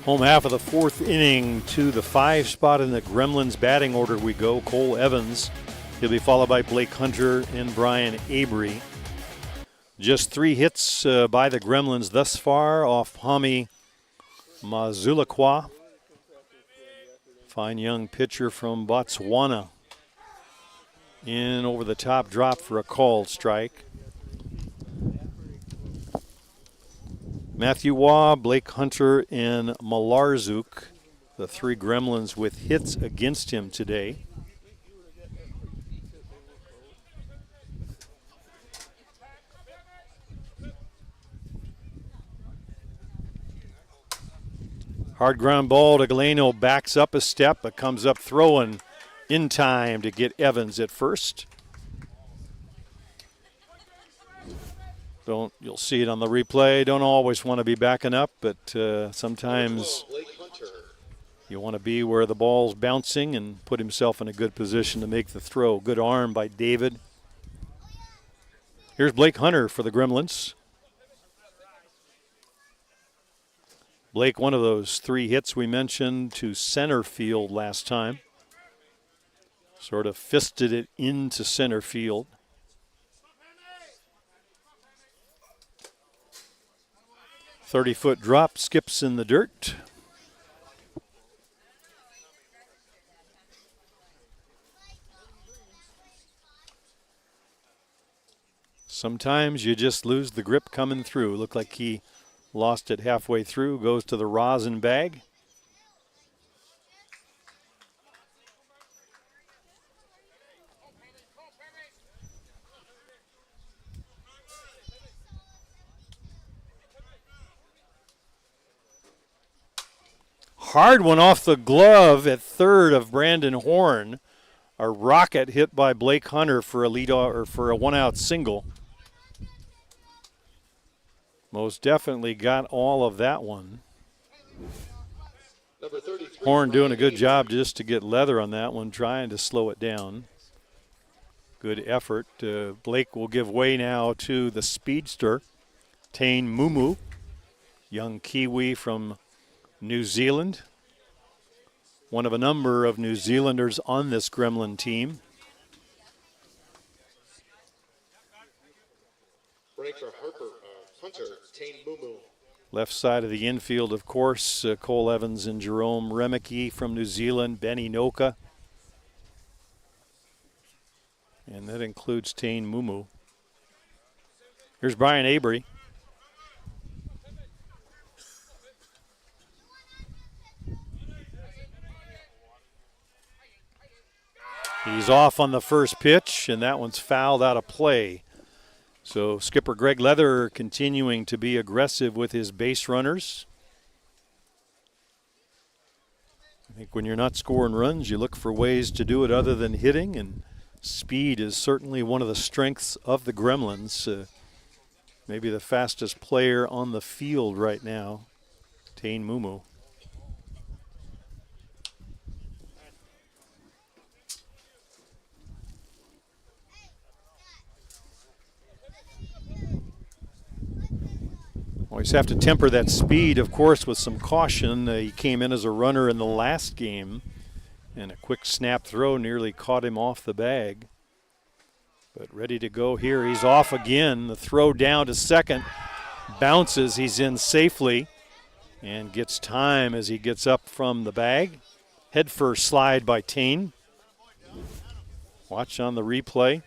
Home half of the fourth inning. To the 5 spot in the Gremlins batting order we go. Cole Evans. He'll be followed by Blake Hunter and Brian Avery. Just 3 hits by the Gremlins thus far off Hami Mazulakwa. Fine young pitcher from Botswana. In over the top drop for a called strike. Matthew Waugh, Blake Hunter, and Malarzuk, the 3 Gremlins with hits against him today. Hard ground ball to Galeno, backs up a step, but comes up throwing in time to get Evans at first. You'll see it on the replay. Don't always want to be backing up, but sometimes you want to be where the ball's bouncing and put himself in a good position to make the throw. Good arm by David. Here's Blake Hunter for the Gremlins. Blake, one of those 3 hits we mentioned to center field last time. Sort of fisted it into center field. "30-foot drop, skips in the dirt." Sometimes you just lose the grip coming through. Looked like he lost it halfway through. Goes to the rosin bag. Hard one off the glove at third of Brandon Horn. A rocket hit by Blake Hunter for a lead or for a 1-out single. Most definitely got all of that one. Horn doing a good job just to get leather on that one, trying to slow it down. Good effort. Blake will give way now to the speedster, Tane Mumu, young Kiwi from New Zealand. One of a number of New Zealanders on this Gremlin team. Hunter, Tane Mumu. Left side of the infield, of course, Cole Evans and Jerome Remeke from New Zealand, Ben Inoka. And that includes Tane Mumu. Here's Brian Avery. He's off on the first pitch, and that one's fouled out of play. So skipper Greg Leather continuing to be aggressive with his base runners. I think when you're not scoring runs, you look for ways to do it other than hitting, and speed is certainly one of the strengths of the Gremlins. Maybe the fastest player on the field right now, Tane Mumu. Always have to temper that speed, of course, with some caution. He came in as a runner in the last game, and a quick snap throw nearly caught him off the bag. But ready to go here. He's off again. The throw down to second. Bounces. He's in safely and gets time as he gets up from the bag. Head first slide by Tane. Watch on the replay.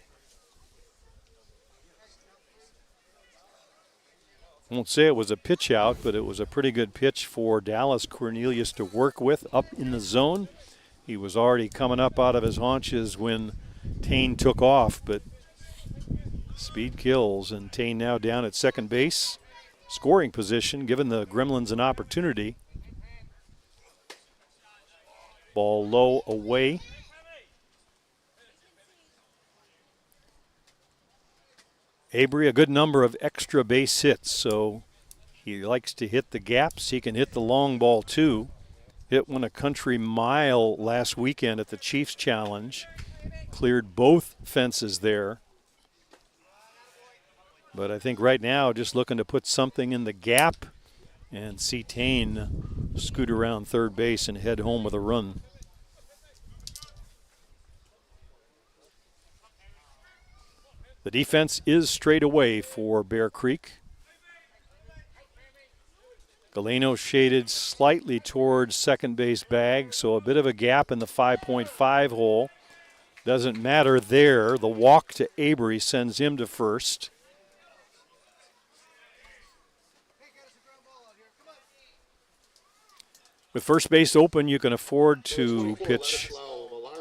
I won't say it was a pitch out, but it was a pretty good pitch for Dallas Cornelius to work with up in the zone. He was already coming up out of his haunches when Tane took off, but speed kills, and Tane now down at second base. Scoring position, giving the Gremlins an opportunity. Ball low away. Avery, a good number of extra base hits, so he likes to hit the gaps. He can hit the long ball too. Hit one a country mile last weekend at the Chiefs Challenge. Cleared both fences there. But I think right now just looking to put something in the gap and see Tane scoot around third base and head home with a run. The defense is straight away for Bear Creek. Galeno shaded slightly towards second base bag, so a bit of a gap in the 5.5 hole. Doesn't matter there. The walk to Avery sends him to first. With first base open, you can afford to pitch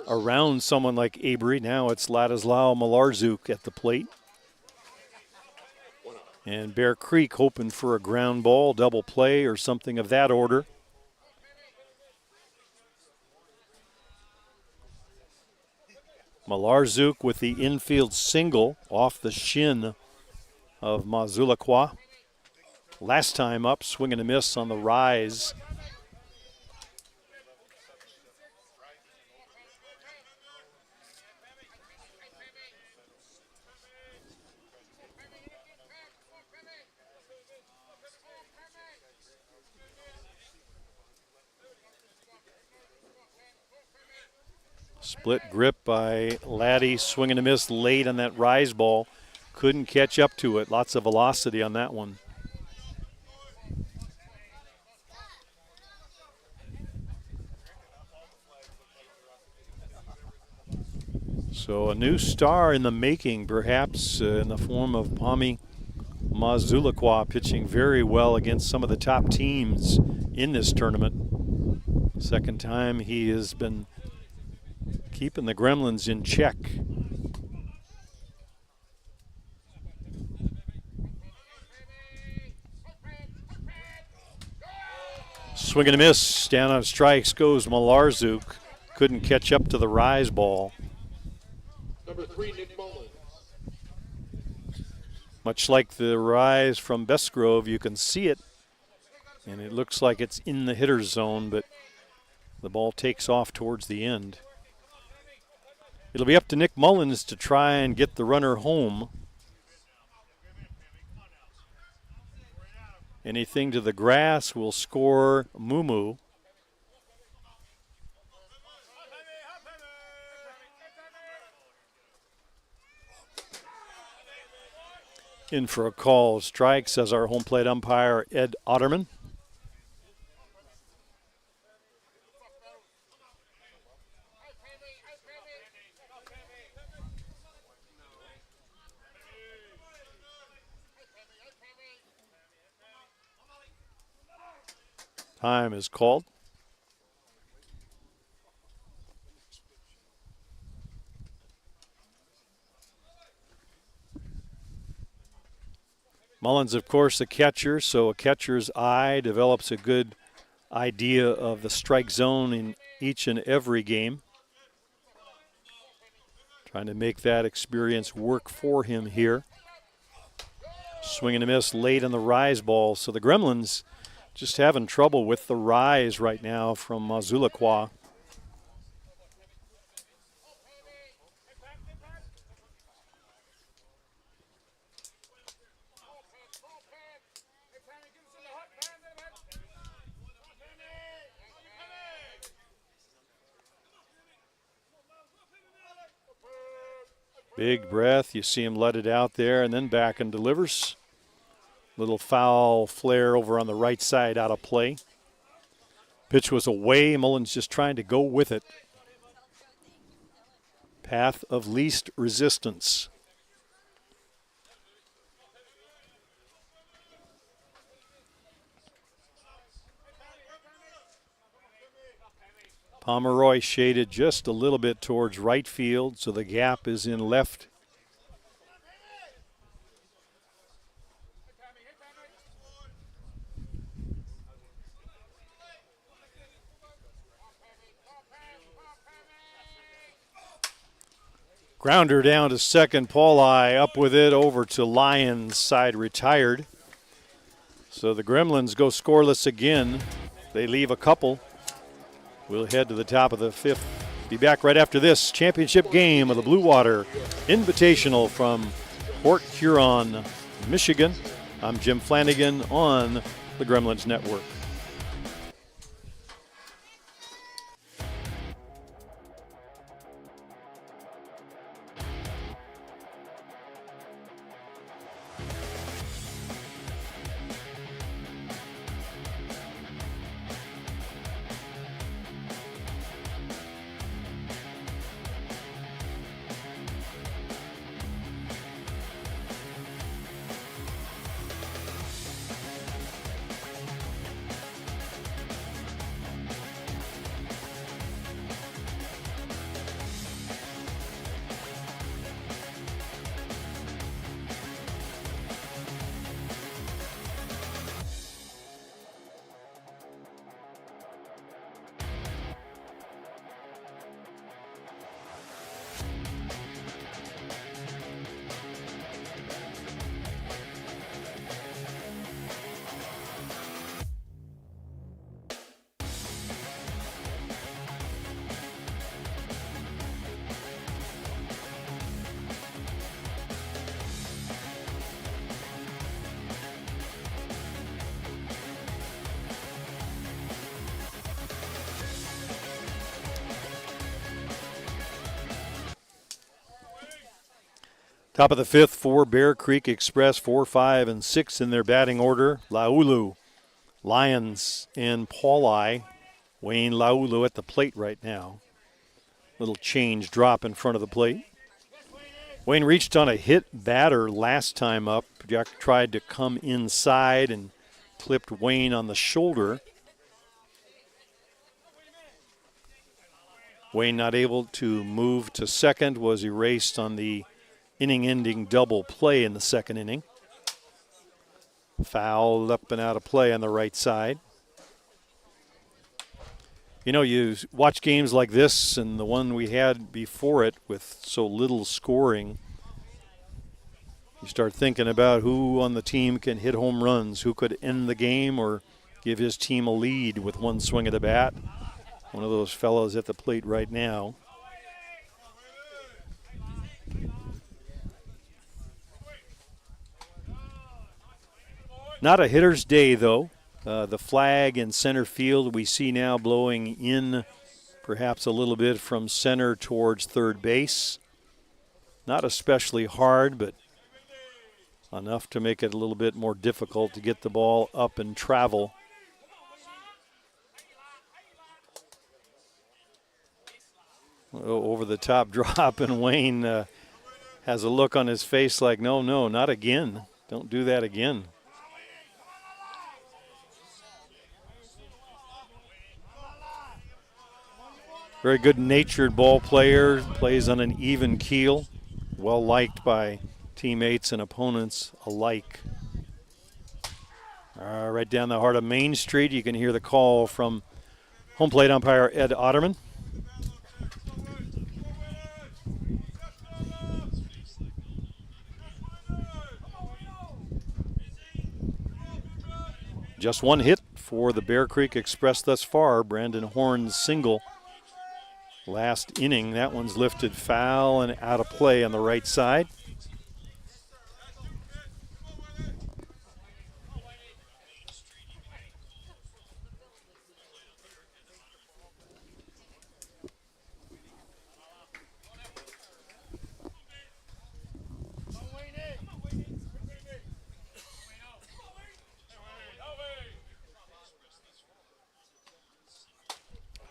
around someone like Avery. Now it's Ladislao Malarzuk at the plate. And Bear Creek hoping for a ground ball, double play, or something of that order. Malarzuk with the infield single off the shin of Mazulakwa. Last time up, swing and a miss on the rise. Split grip by Laddie, swing and a miss late on that rise ball. Couldn't catch up to it. Lots of velocity on that one. So a new star in the making, perhaps, in the form of Pami Mazulakwa, pitching very well against some of the top teams in this tournament. Second time he has been keeping the Gremlins in check. Swing and a miss. Down on strikes goes Malarzuk. Couldn't catch up to the rise ball. Number 3, Nick Mullins. Much like the rise from Bestgrove, you can see it, and it looks like it's in the hitter's zone, but the ball takes off towards the end. It'll be up to Nick Mullins to try and get the runner home. Anything to the grass will score Mumu. In for a call, strike, says our home plate umpire, Ed Otterman. Time is called. Mullins, of course, a catcher, so a catcher's eye develops a good idea of the strike zone in each and every game. Trying to make that experience work for him here. Swing and a miss late on the rise ball. So the Gremlins just having trouble with the rise right now from Mazulakwa. Big breath. You see him let it out there and then back and delivers. Little foul flare over on the right side out of play. Pitch was away. Mullins just trying to go with it. Path of least resistance. Pomeroy shaded just a little bit towards right field, so the gap is in left. Grounder down to second. Pauley up with it over to Lyons. Side retired. So the Gremlins go scoreless again. They leave a couple. We'll head to the top of the fifth. Be back right after this championship game of the Blue Water Invitational from Port Huron, Michigan. I'm Jim Flanagan on the Gremlins Network. Top of the fifth for Bear Creek Express, 4, 5, and 6 in their batting order. Laulu, Lyons, and Pauley. Wayne Laulu at the plate right now. Little change drop in front of the plate. Wayne reached on a hit batter last time up. Jack tried to come inside and clipped Wayne on the shoulder. Wayne not able to move to second, was erased on the inning-ending double play in the second inning. Foul up and out of play on the right side. You know, you watch games like this and the one we had before it with so little scoring. You start thinking about who on the team can hit home runs, who could end the game or give his team a lead with one swing of the bat. One of those fellows at the plate right now. Not a hitter's day, though. The flag in center field we see now blowing in perhaps a little bit from center towards third base. Not especially hard, but enough to make it a little bit more difficult to get the ball up and travel. Over the top drop, and Wayne has a look on his face like, no, not again. Don't do that again. Very good-natured ball player, plays on an even keel, well-liked by teammates and opponents alike. Right down the heart of Main Street, you can hear the call from home plate umpire Ed Otterman. Just one hit for the Bear Creek Express thus far. Brandon Horn's single last inning. That one's lifted foul and out of play on the right side.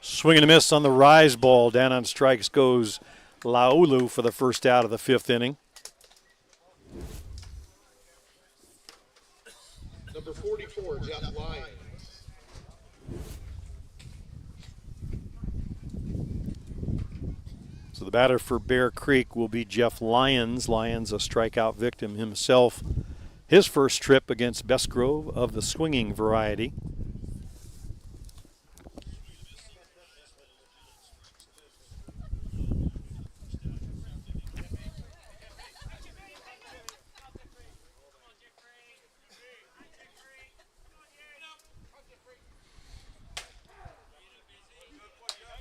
Swing and a miss on the rise ball. Down on strikes goes Laulu for the first out of the 5th inning. Number 44, Jeff Lyons. So the batter for Bear Creek will be Jeff Lyons. Lyons, a strikeout victim himself. His first trip against Bestgrove of the swinging variety.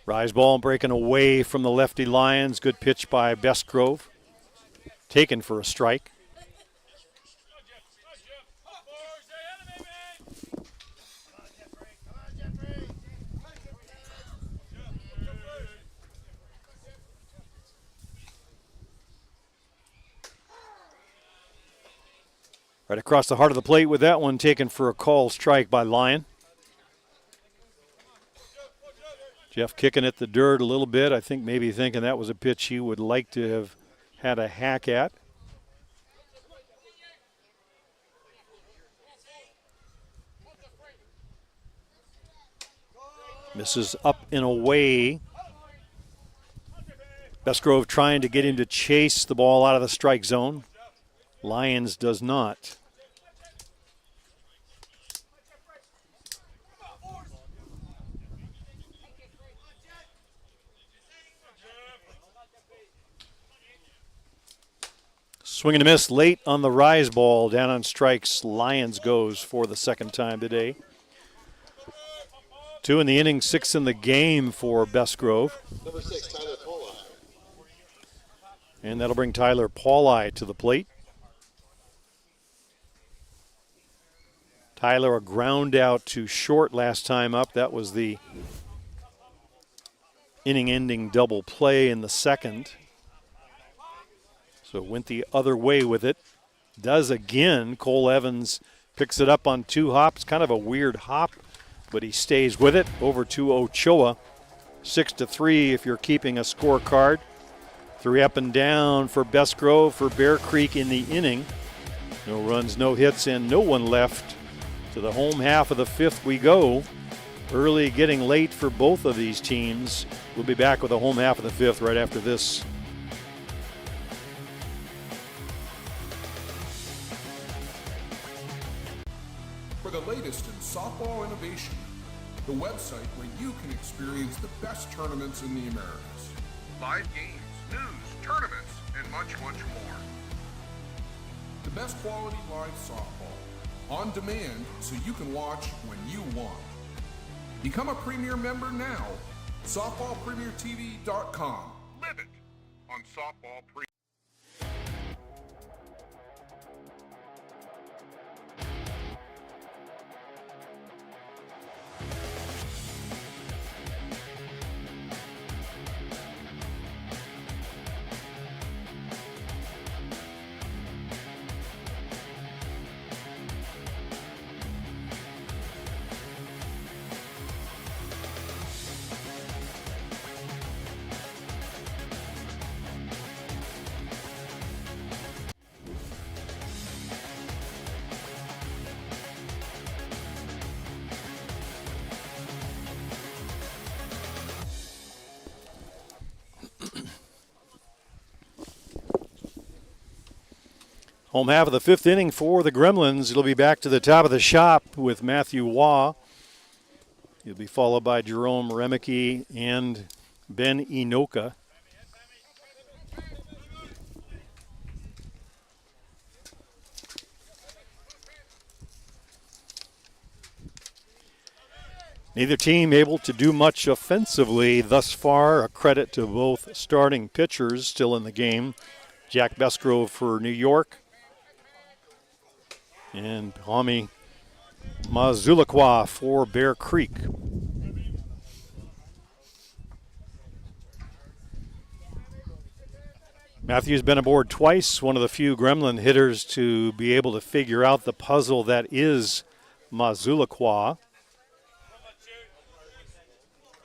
Rise ball breaking away from the lefty Lions. Good pitch by Bestgrove. Taken for a strike. Right across the heart of the plate with that one, taken for a call strike by Lyon. Jeff kicking at the dirt a little bit. I think maybe thinking that was a pitch he would like to have had a hack at. Misses up and away. Bestgrove trying to get him to chase the ball out of the strike zone. Lyons does not. Swing and a miss late on the rise ball. Down on strikes, Lyons goes for the second time today. 2 in the inning, 6 in the game for Bestgrove. Number 6, Tyler Paulai. And that'll bring Tyler Paulai to the plate. Tyler, a ground out to short last time up. That was the inning-ending double play in the second. So went the other way with it. Does again. Cole Evans picks it up on 2 hops. Kind of a weird hop, but he stays with it. Over to Ochoa. 6-3 if you're keeping a scorecard. 3 up and down for Bestgrove, for Bear Creek in the inning. No runs, no hits, and no one left. To the home half of the 5th we go. Early getting late for both of these teams. We'll be back with the home half of the 5th right after this. For the latest in softball innovation, the website where you can experience the best tournaments in the Americas. Live games, news, tournaments, and much, much more. The best quality live softball, on demand so you can watch when you want. Become a Premier member now. SoftballPremierTV.com. Live it on Softball Premier. Home half of the fifth inning for the Gremlins. It'll be back to the top of the shop with Matthew Waugh. He'll be followed by Jerome Remeke and Ben Inoka. Neither team able to do much offensively thus far. A credit to both starting pitchers still in the game. Jack Besgrove for New York and Hami Mazulakwa for Bear Creek. Matthew's been aboard twice, one of the few Gremlin hitters to be able to figure out the puzzle that is Mazulakwa.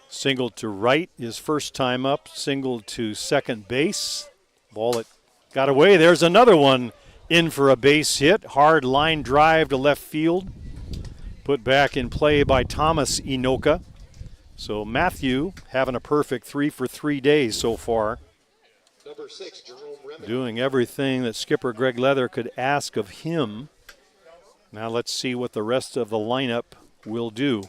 Singled to right his first time up, singled to second base. Ball that got away. There's another one in for a base hit. Hard line drive to left field. Put back in play by Thomas Inoka. So Matthew having a perfect 3 for 3 days so far. Number 6, Jerome Remeke. Doing everything that skipper Greg Leather could ask of him. Now let's see what the rest of the lineup will do.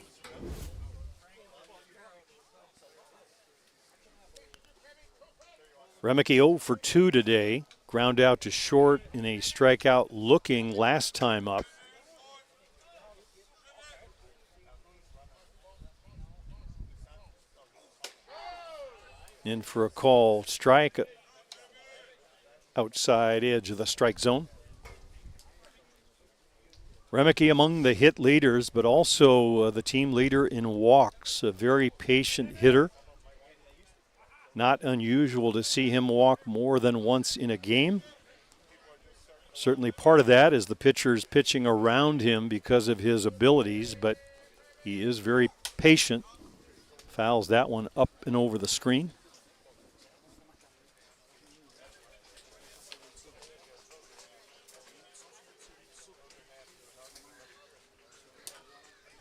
Remeke 0 for 2 today. Ground out to short in a strikeout looking last time up. In for a call strike outside edge of the strike zone. Remeke among the hit leaders, but also the team leader in walks. A very patient hitter. Not unusual to see him walk more than once in a game. Certainly part of that is the pitchers pitching around him because of his abilities, but he is very patient. Fouls that one up and over the screen.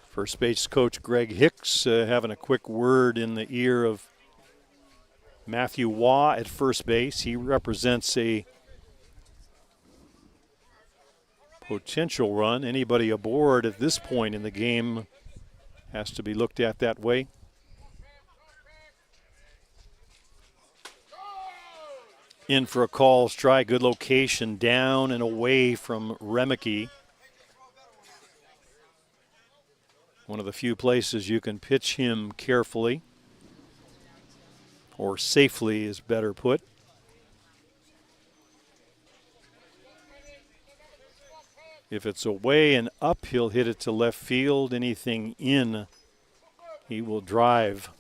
First base coach Greg Hicks having a quick word in the ear of Matthew Waugh at first base. He represents a potential run. Anybody aboard at this point in the game has to be looked at that way. In for a call strike. Good location down and away from Remeke. One of the few places you can pitch him carefully. Or safely is better put. If it's away and up, he'll hit it to left field. Anything in, he will drive.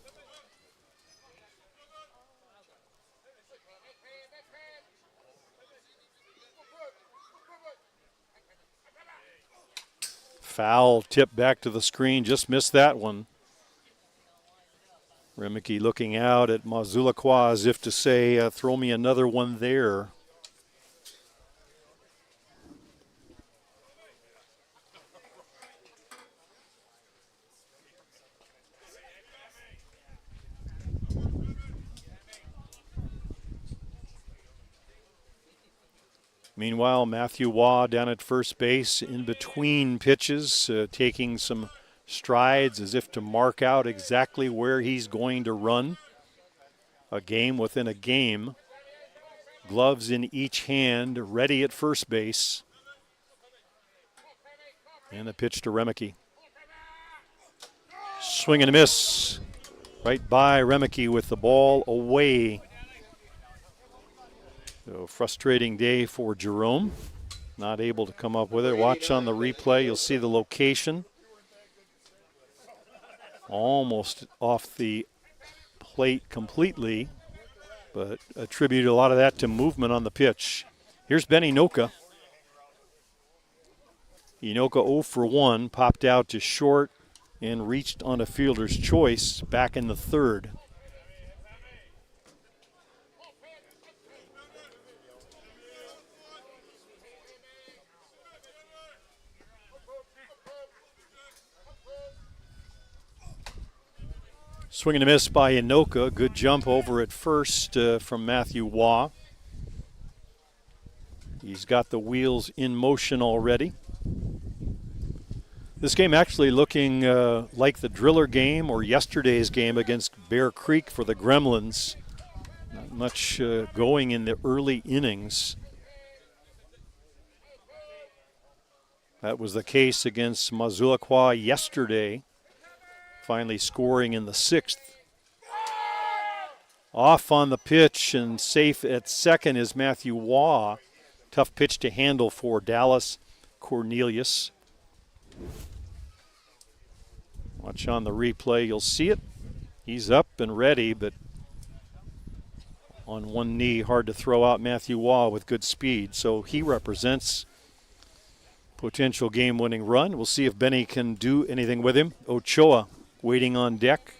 Foul tip back to the screen, just missed that one. Remeke looking out at Mazulakwa as if to say, throw me another one there. Meanwhile, Matthew Waugh down at first base in between pitches, taking some strides as if to mark out exactly where he's going to run. A game within a game. Gloves in each hand, ready at first base. And a pitch to Remeke. Swing and a miss. Right by Remeke with the ball away. So frustrating day for Jerome. Not able to come up with it. Watch on the replay. You'll see the location. Almost off the plate completely, but attribute a lot of that to movement on the pitch. Here's Ben Inoka. Inoka 0 for 1, popped out to short and reached on a fielder's choice back in the third. Swing and a miss by Inoka. Good jump over at first from Matthew Waugh. He's got the wheels in motion already. This game actually looking like the Driller game or yesterday's game against Bear Creek for the Gremlins. Not much going in the early innings. That was the case against Mazulaqua yesterday, finally scoring in the 6th. Off on the pitch and safe at second is Matthew Waugh. Tough pitch to handle for Dallas Cornelius. Watch on the replay, you'll see it. He's up and ready, but on one knee, hard to throw out Matthew Waugh with good speed. So he represents potential game-winning run. We'll see if Benny can do anything with him. Ochoa waiting on deck.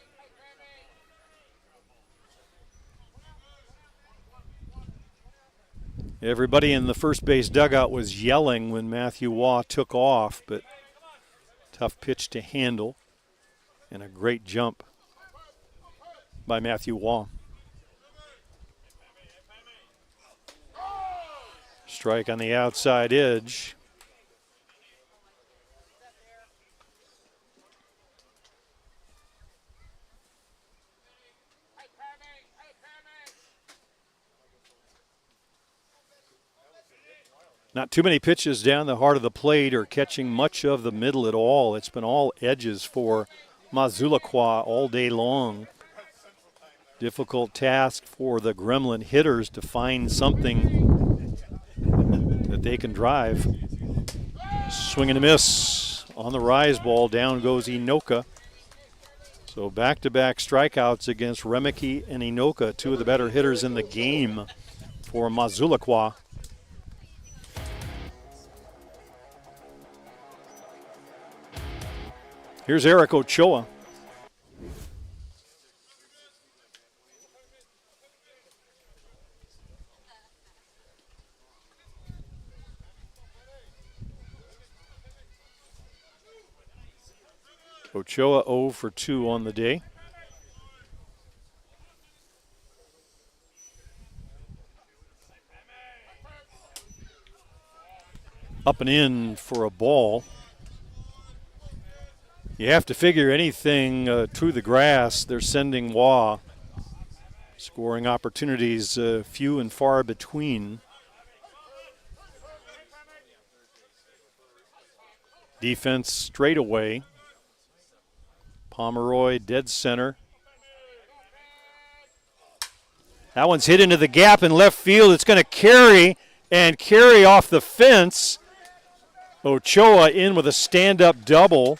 Everybody in the first base dugout was yelling when Matthew Waugh took off, but tough pitch to handle and a great jump by Matthew Waugh. Strike on the outside edge. Not too many pitches down the heart of the plate or catching much of the middle at all. It's been all edges for Mazulaqua all day long. Difficult task for the Gremlin hitters to find something that they can drive. Swing and a miss on the rise ball. Down goes Inoka. So back-to-back strikeouts against Remeke and Inoka, two of the better hitters in the game for Mazulaqua. Here's Eric Ochoa. Ochoa 0 for 2 on the day. Up and in for a ball. You have to figure anything through the grass, they're sending Waugh. Scoring opportunities few and far between. Defense straight away. Pomeroy dead center. That one's hit into the gap in left field. It's going to carry off the fence. Ochoa in with a stand-up double.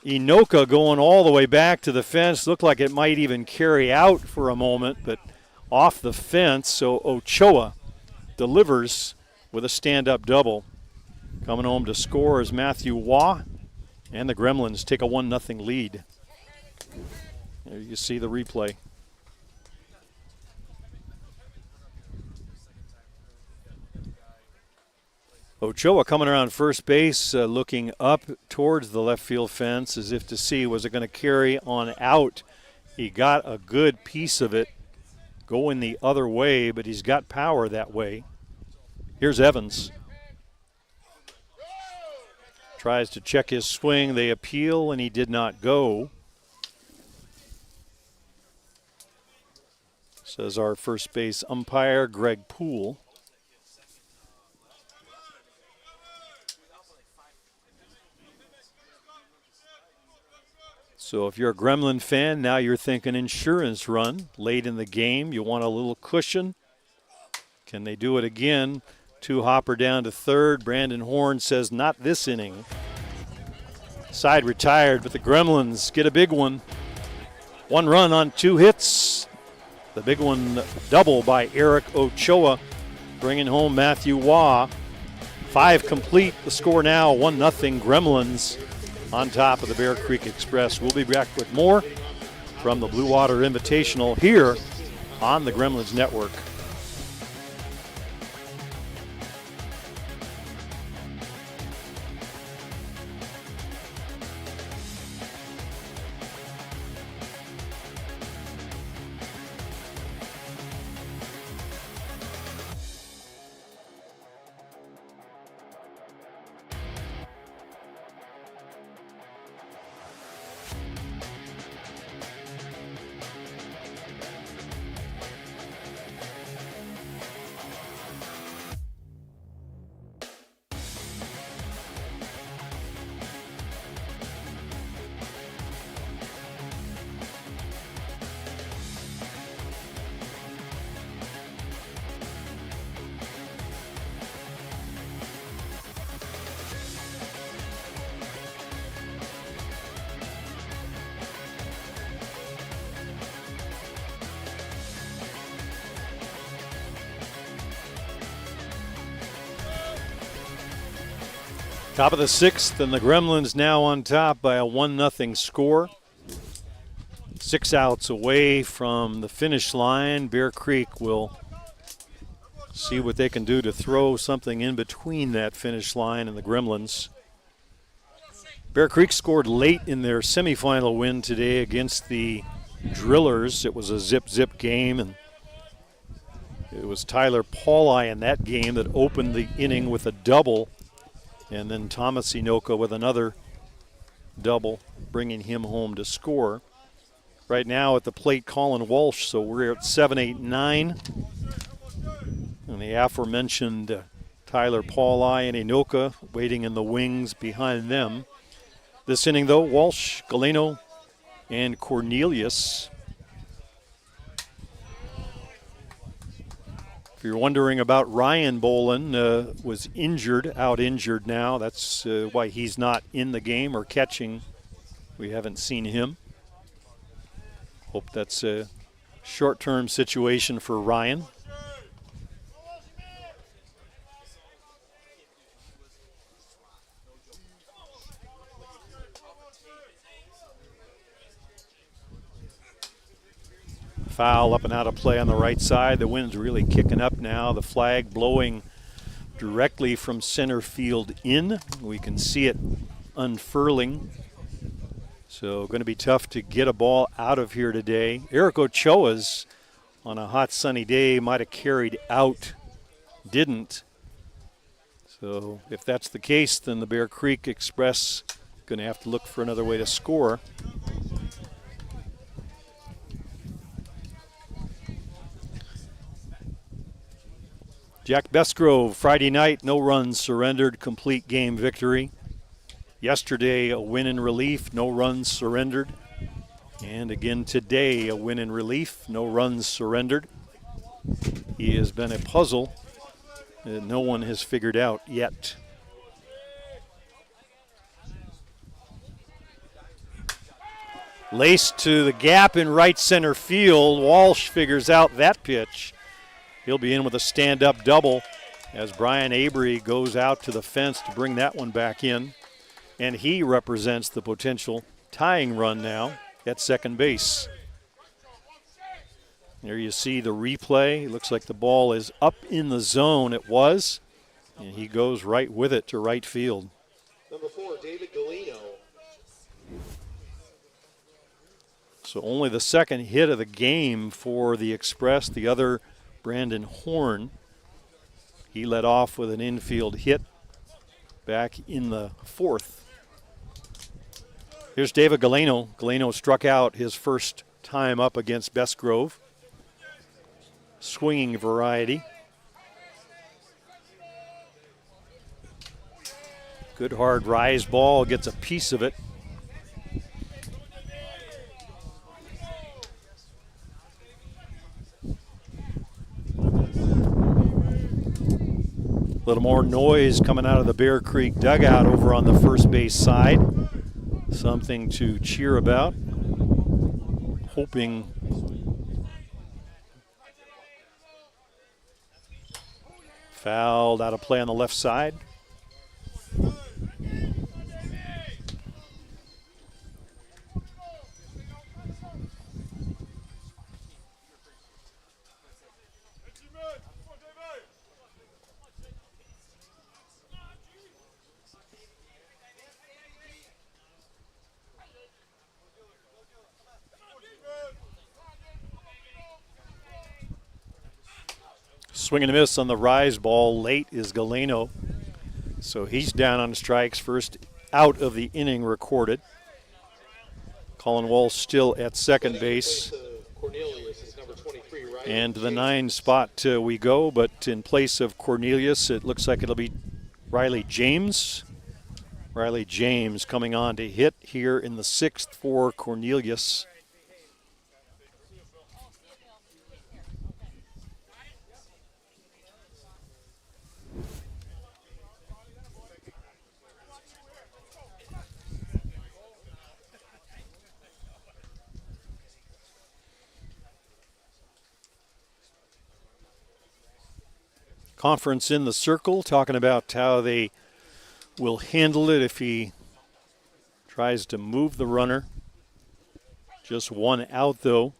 Inoka going all the way back to the fence. Looked like it might even carry out for a moment, but off the fence. So Ochoa delivers with a stand-up double. Coming home to score is Matthew Waugh, and the Gremlins take a 1-0 lead. There you see the replay. Ochoa coming around first base, looking up towards the left field fence as if to see, was it going to carry on out? He got a good piece of it going the other way, but he's got power that way. Here's Evans. Tries to check his swing. They appeal, and he did not go. Says our first base umpire, Greg Poole. So if you're a Gremlin fan, now you're thinking insurance run. Late in the game, you want a little cushion. Can they do it again? Two hopper down to third. Brandon Horn says not this inning. Side retired, but the Gremlins get a big one. 1 run on 2 hits. The big one double by Eric Ochoa, bringing home Matthew Waugh. 5 complete. The score now 1-0 Gremlins on top of the Bear Creek Express. We'll be back with more from the Blue Water Invitational here on the Gremlins Network. Top of the sixth, and the Gremlins now on top by a 1-0 score. 6 outs away from the finish line. Bear Creek will see what they can do to throw something in between that finish line and the Gremlins. Bear Creek scored late in their semifinal win today against the Drillers. It was a zip-zip game, and it was Tyler Pauli in that game that opened the inning with a double, and then Thomas Inoka with another double, bringing him home to score. Right now at the plate, Colin Walsh, so we're at 7, 8, 9. And the aforementioned Tyler Pauli and Inoka waiting in the wings behind them. This inning, though, Walsh, Galeno, and Cornelius. If you're wondering about Ryan Bolin, was injured, out injured now. That's why he's not in the game or catching. We haven't seen him. Hope that's a short-term situation for Ryan. Foul up and out of play on the right side. The wind's really kicking up now. The flag blowing directly from center field in. We can see it unfurling. So going to be tough to get a ball out of here today. Eric Ochoa's on a hot sunny day might have carried out, didn't. So if that's the case, then the Bear Creek Express going to have to look for another way to score. Jack Besgrove, Friday night, no runs surrendered, complete game victory. Yesterday, a win in relief, no runs surrendered. And again today, a win in relief, no runs surrendered. He has been a puzzle that no one has figured out yet. Laced to the gap in right center field. Walsh figures out that pitch. He'll be in with a stand-up double as Brian Avery goes out to the fence to bring that one back in. And he represents the potential tying run now at second base. There you see the replay. It looks like the ball is up in the zone. It was. And he goes right with it to right field. Number 4, David Galeno. So only the second hit of the game for the Express. The other, Brandon Horn. He led off with an infield hit back in the fourth. Here's David Galeno. Galeno struck out his first time up against Besgrove. Swinging variety. Good hard rise ball, gets a piece of it. A little more noise coming out of the Bear Creek dugout over on the first base side. Something to cheer about. Hoping fouled out of play on the left side. Swing and a miss on the rise ball late is Galeno. So he's down on strikes. First out of the inning recorded. Colin Walsh still at second base. And to the 9 spot we go, but in place of Cornelius, it looks like it'll be Riley James. Riley James coming on to hit here in the 6th for Cornelius. Conference in the circle, talking about how they will handle it if he tries to move the runner. Just one out, though.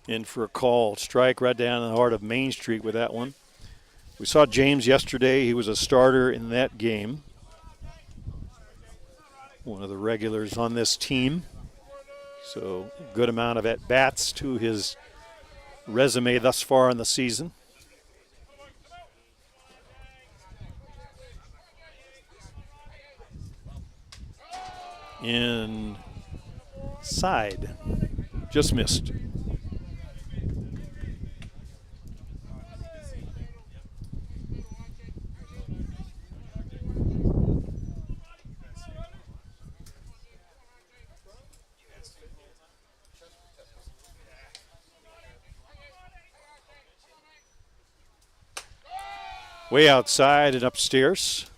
In for a call. Strike right down in the heart of Main Street with that one. We saw James yesterday. He was a starter in that game. One of the regulars on this team. So a good amount of at-bats to his resume thus far in the season. Inside. Just missed. Way outside and upstairs.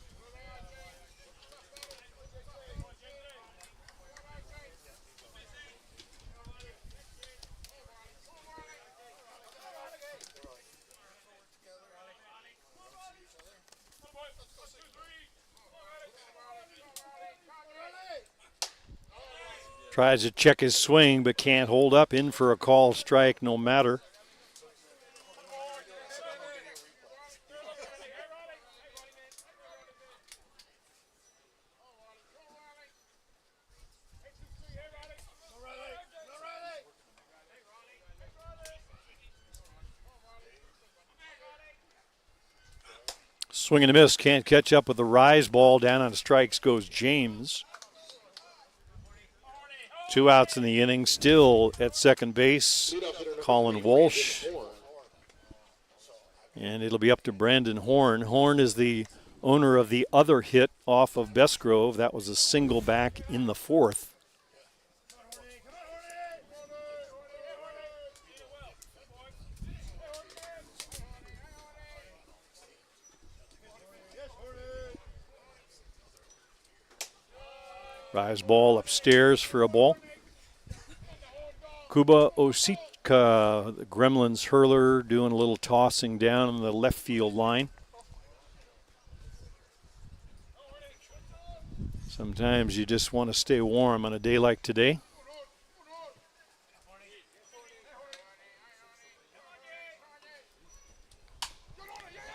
Tries to check his swing but can't hold up. In for a call strike no matter. Swing and a miss. Can't catch up with the rise ball. Down on strikes goes James. 2 outs in the inning. Still at second base, Colin Walsh. And it'll be up to Brandon Horn. Horn is the owner of the other hit off of Bestgrove. That was a single back in the fourth. Rise ball upstairs for a ball. Kuba Ositka, the Gremlins hurler, doing a little tossing down the left field line. Sometimes you just want to stay warm on a day like today.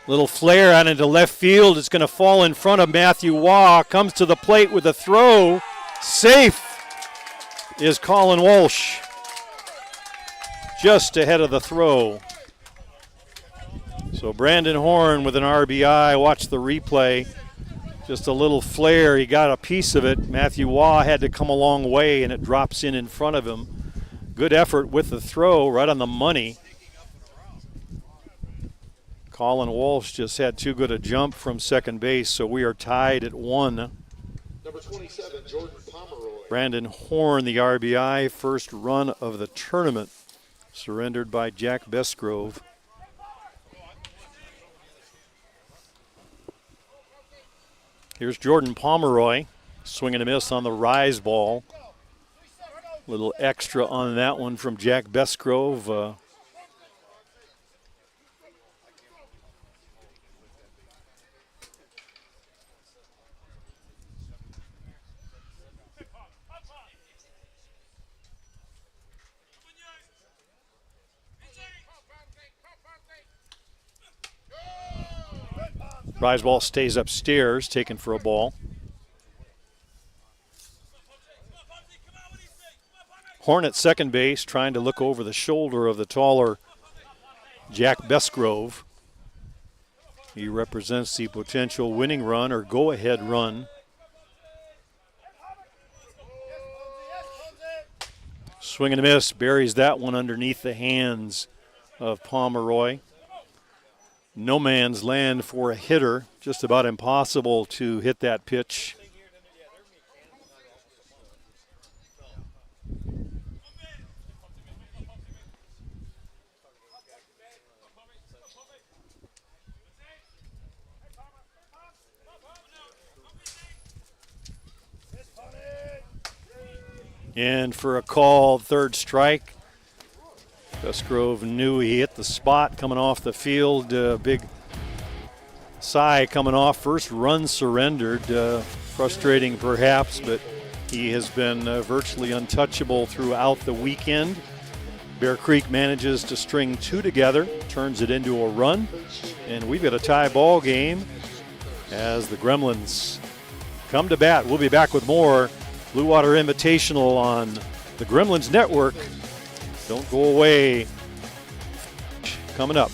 Little flare out into left field. It's going to fall in front of Matthew Waugh. Comes to the plate with a throw. Safe is Colin Walsh. Just ahead of the throw. So Brandon Horn with an RBI. Watch the replay. Just a little flare. He got a piece of it. Matthew Waugh had to come a long way, and it drops in front of him. Good effort with the throw, right on the money. Colin Walsh just had too good a jump from second base, so we are tied at 1. Number 27, Jordan Pomeroy. Brandon Horn, the RBI, first run of the tournament, surrendered by Jack Bestgrove. Here's Jordan Pomeroy, swing and a miss on the rise ball. Little extra on that one from Jack Bestgrove. Rise ball stays upstairs, taken for a ball. Horn at second base, trying to look over the shoulder of the taller Jack Bestgrove. He represents the potential winning run or go-ahead run. Swing and a miss, buries that one underneath the hands of Pomeroy. No man's land for a hitter. Just about impossible to hit that pitch. And for a called third strike. Gusgrove knew he hit the spot coming off the field. Big sigh coming off. First run surrendered. Frustrating perhaps, but he has been virtually untouchable throughout the weekend. Bear Creek manages to string two together, turns it into a run, and we've got a tie ball game as the Gremlins come to bat. We'll be back with more Blue Water Invitational on the Gremlins Network. Don't go away. Coming up.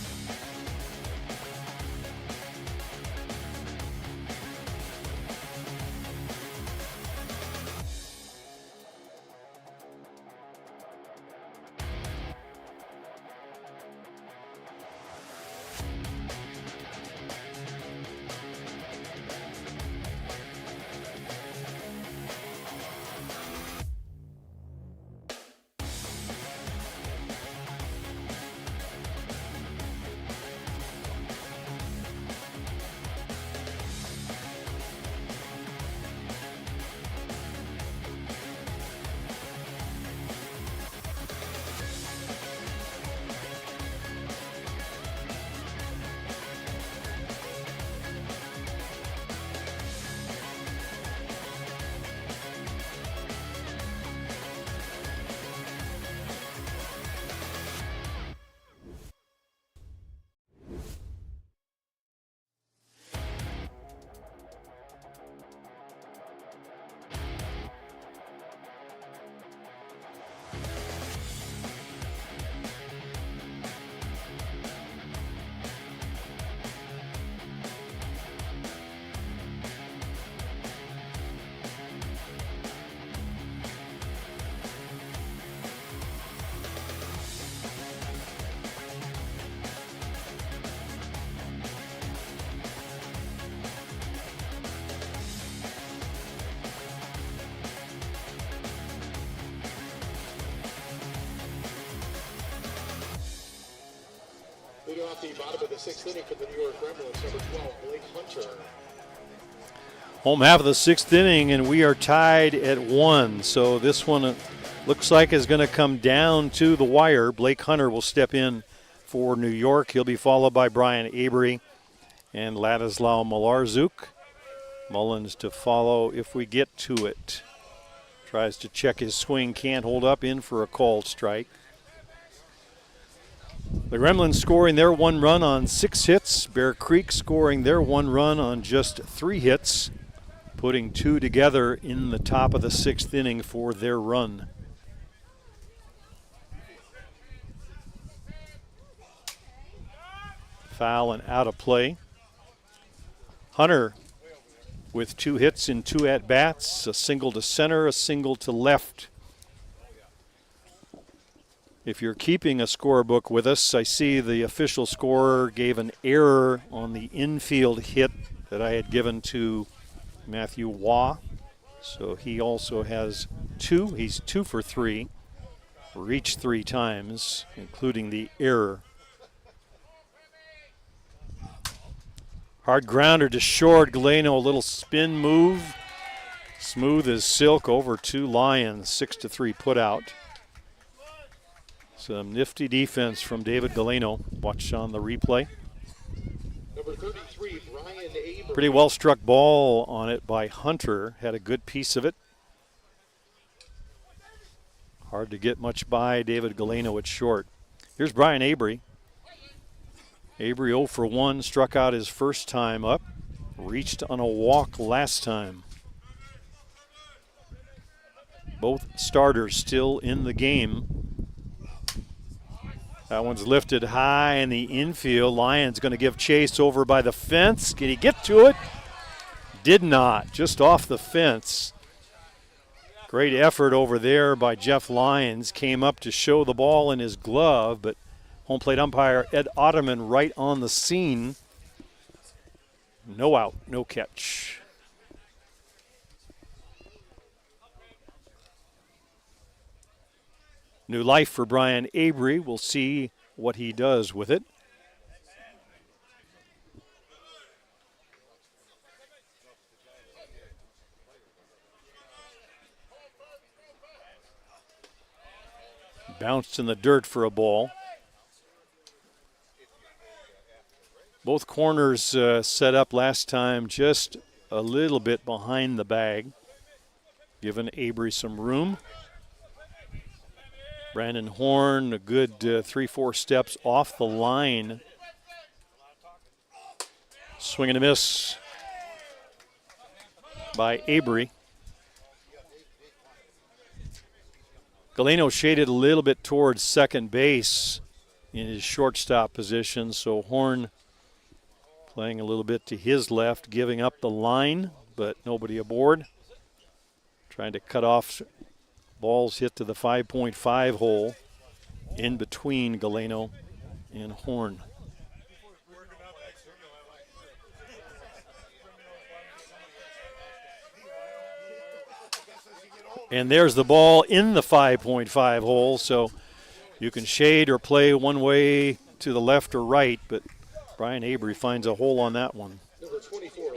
Leading off the bottom of the sixth inning for the New York Gremlins, number 12, Blake Hunter. Home half of the sixth inning, and we are tied at 1. So this one looks like is going to come down to the wire. Blake Hunter will step in for New York. He'll be followed by Brian Avery and Ladislao Malarzuk. Mullins to follow if we get to it. Tries to check his swing, can't hold up, in for a called strike. The Gremlins scoring their 1 run on 6 hits. Bear Creek scoring their 1 run on just 3 hits, putting 2 together in the top of the 6th inning for their run. Foul and out of play. Hunter with 2 hits in 2 at-bats, a single to center, a single to left. If you're keeping a scorebook with us, I see the official scorer gave an error on the infield hit that I had given to Matthew Waugh. So he also has 2. He's 2 for 3. Reached 3 times, including the error. Hard grounder to short. Galeno, a little spin move. Smooth as silk over to Lions. 6-3 put out. Some nifty defense from David Galeno. Watch on the replay. Number 33, Brian Avery. Pretty well struck ball on it by Hunter. Had a good piece of it. Hard to get much by David Galeno at short. Here's Brian Avery. Avery 0 for 1, struck out his first time up. Reached on a walk last time. Both starters still in the game. That one's lifted high in the infield. Lions going to give chase over by the fence. Can he get to it? Did not. Just off the fence. Great effort over there by Jeff Lyons. Came up to show the ball in his glove, but home plate umpire Ed Otterman right on the scene. No out, no catch. New life for Brian Avery. We'll see what he does with it. Bounced in the dirt for a ball. Both corners set up last time just a little bit behind the bag, giving Avery some room. Brandon Horn, a good 3-4 steps off the line. Swing and a miss by Avery. Galeno shaded a little bit towards second base in his shortstop position, so Horn playing a little bit to his left, giving up the line, but nobody aboard. Trying to cut off balls hit to the 5.5 hole in between Galeno and Horn. And there's the ball in the 5.5 hole, so you can shade or play one way to the left or right, but Brian Avery finds a hole on that one. Number 24,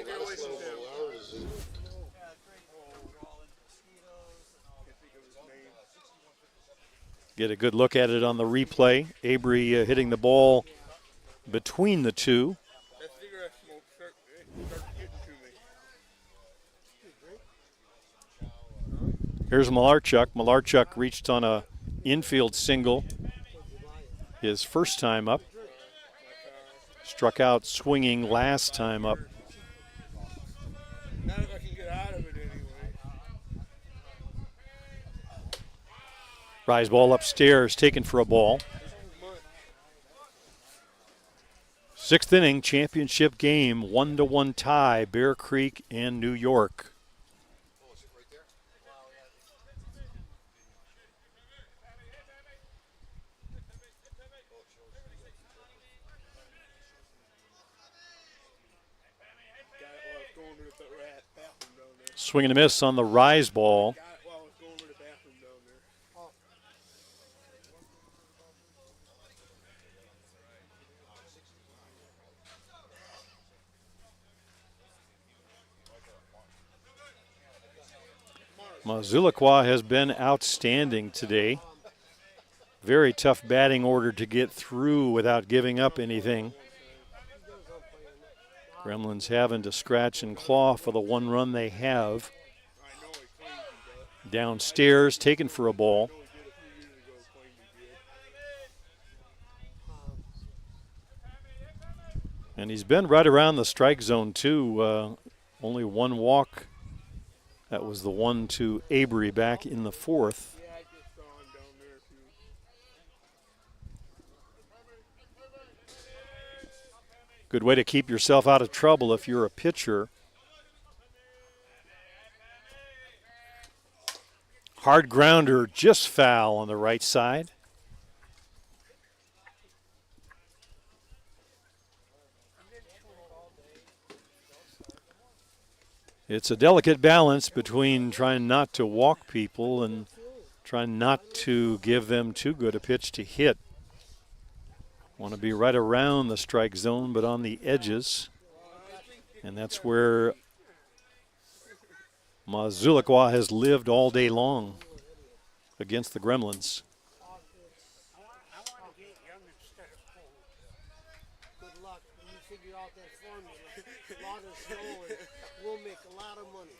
Get a good look at it on the replay. Avery hitting the ball between the two. Here's Malarchuk. Malarchuk reached on a infield single his first time up. Struck out swinging last time up. Not if I can get out of it anyway. Rise ball upstairs, taken for a ball. Sixth inning, championship game, 1-1 tie, Bear Creek and New York. Swing and a miss on the rise ball. Mazulikwa has been outstanding today. Very tough batting order to get through without giving up anything. Gremlins having to scratch and claw for the one run they have. Downstairs, taken for a ball. And he's been right around the strike zone too. Only one walk. That was the one to Avery back in the fourth. Good way to keep yourself out of trouble if you're a pitcher. Hard grounder, just foul on the right side. It's a delicate balance between trying not to walk people and trying not to give them too good a pitch to hit. Want to be right around the strike zone, but on the edges. And that's where Mazulikwa has lived all day long against the Gremlins. Good luck. When you figure out that formula, a lot of snow and we'll make a lot of money.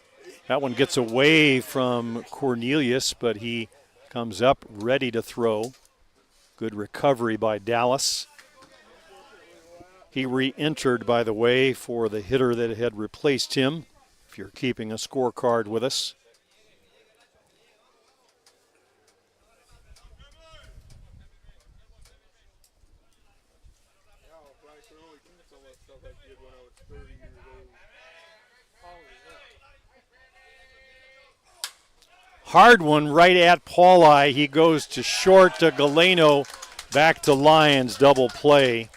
That one gets away from Cornelius, but he comes up ready to throw. Good recovery by Dallas. He re-entered, by the way, for the hitter that had replaced him, if you're keeping a scorecard with us. Hard one right at Pauli. He goes to short to Galeno. Back to Lions, double play.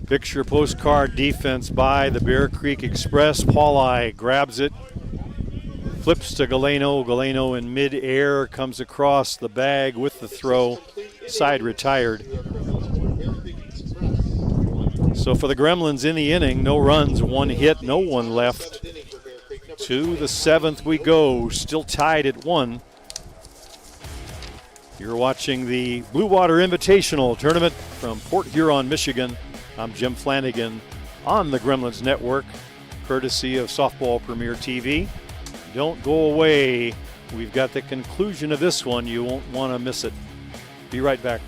Picture postcard defense by the Bear Creek Express. Pauli grabs it, flips to Galeno. Galeno in midair comes across the bag with the throw. Side retired. So for the Gremlins in the inning, no runs, one hit, no one left. To the 7th we go, still tied at 1. You're watching the Blue Water Invitational Tournament from Port Huron, Michigan. I'm Jim Flanagan on the Gremlins Network, courtesy of Softball Premier TV. Don't go away. We've got the conclusion of this one. You won't want to miss it. Be right back.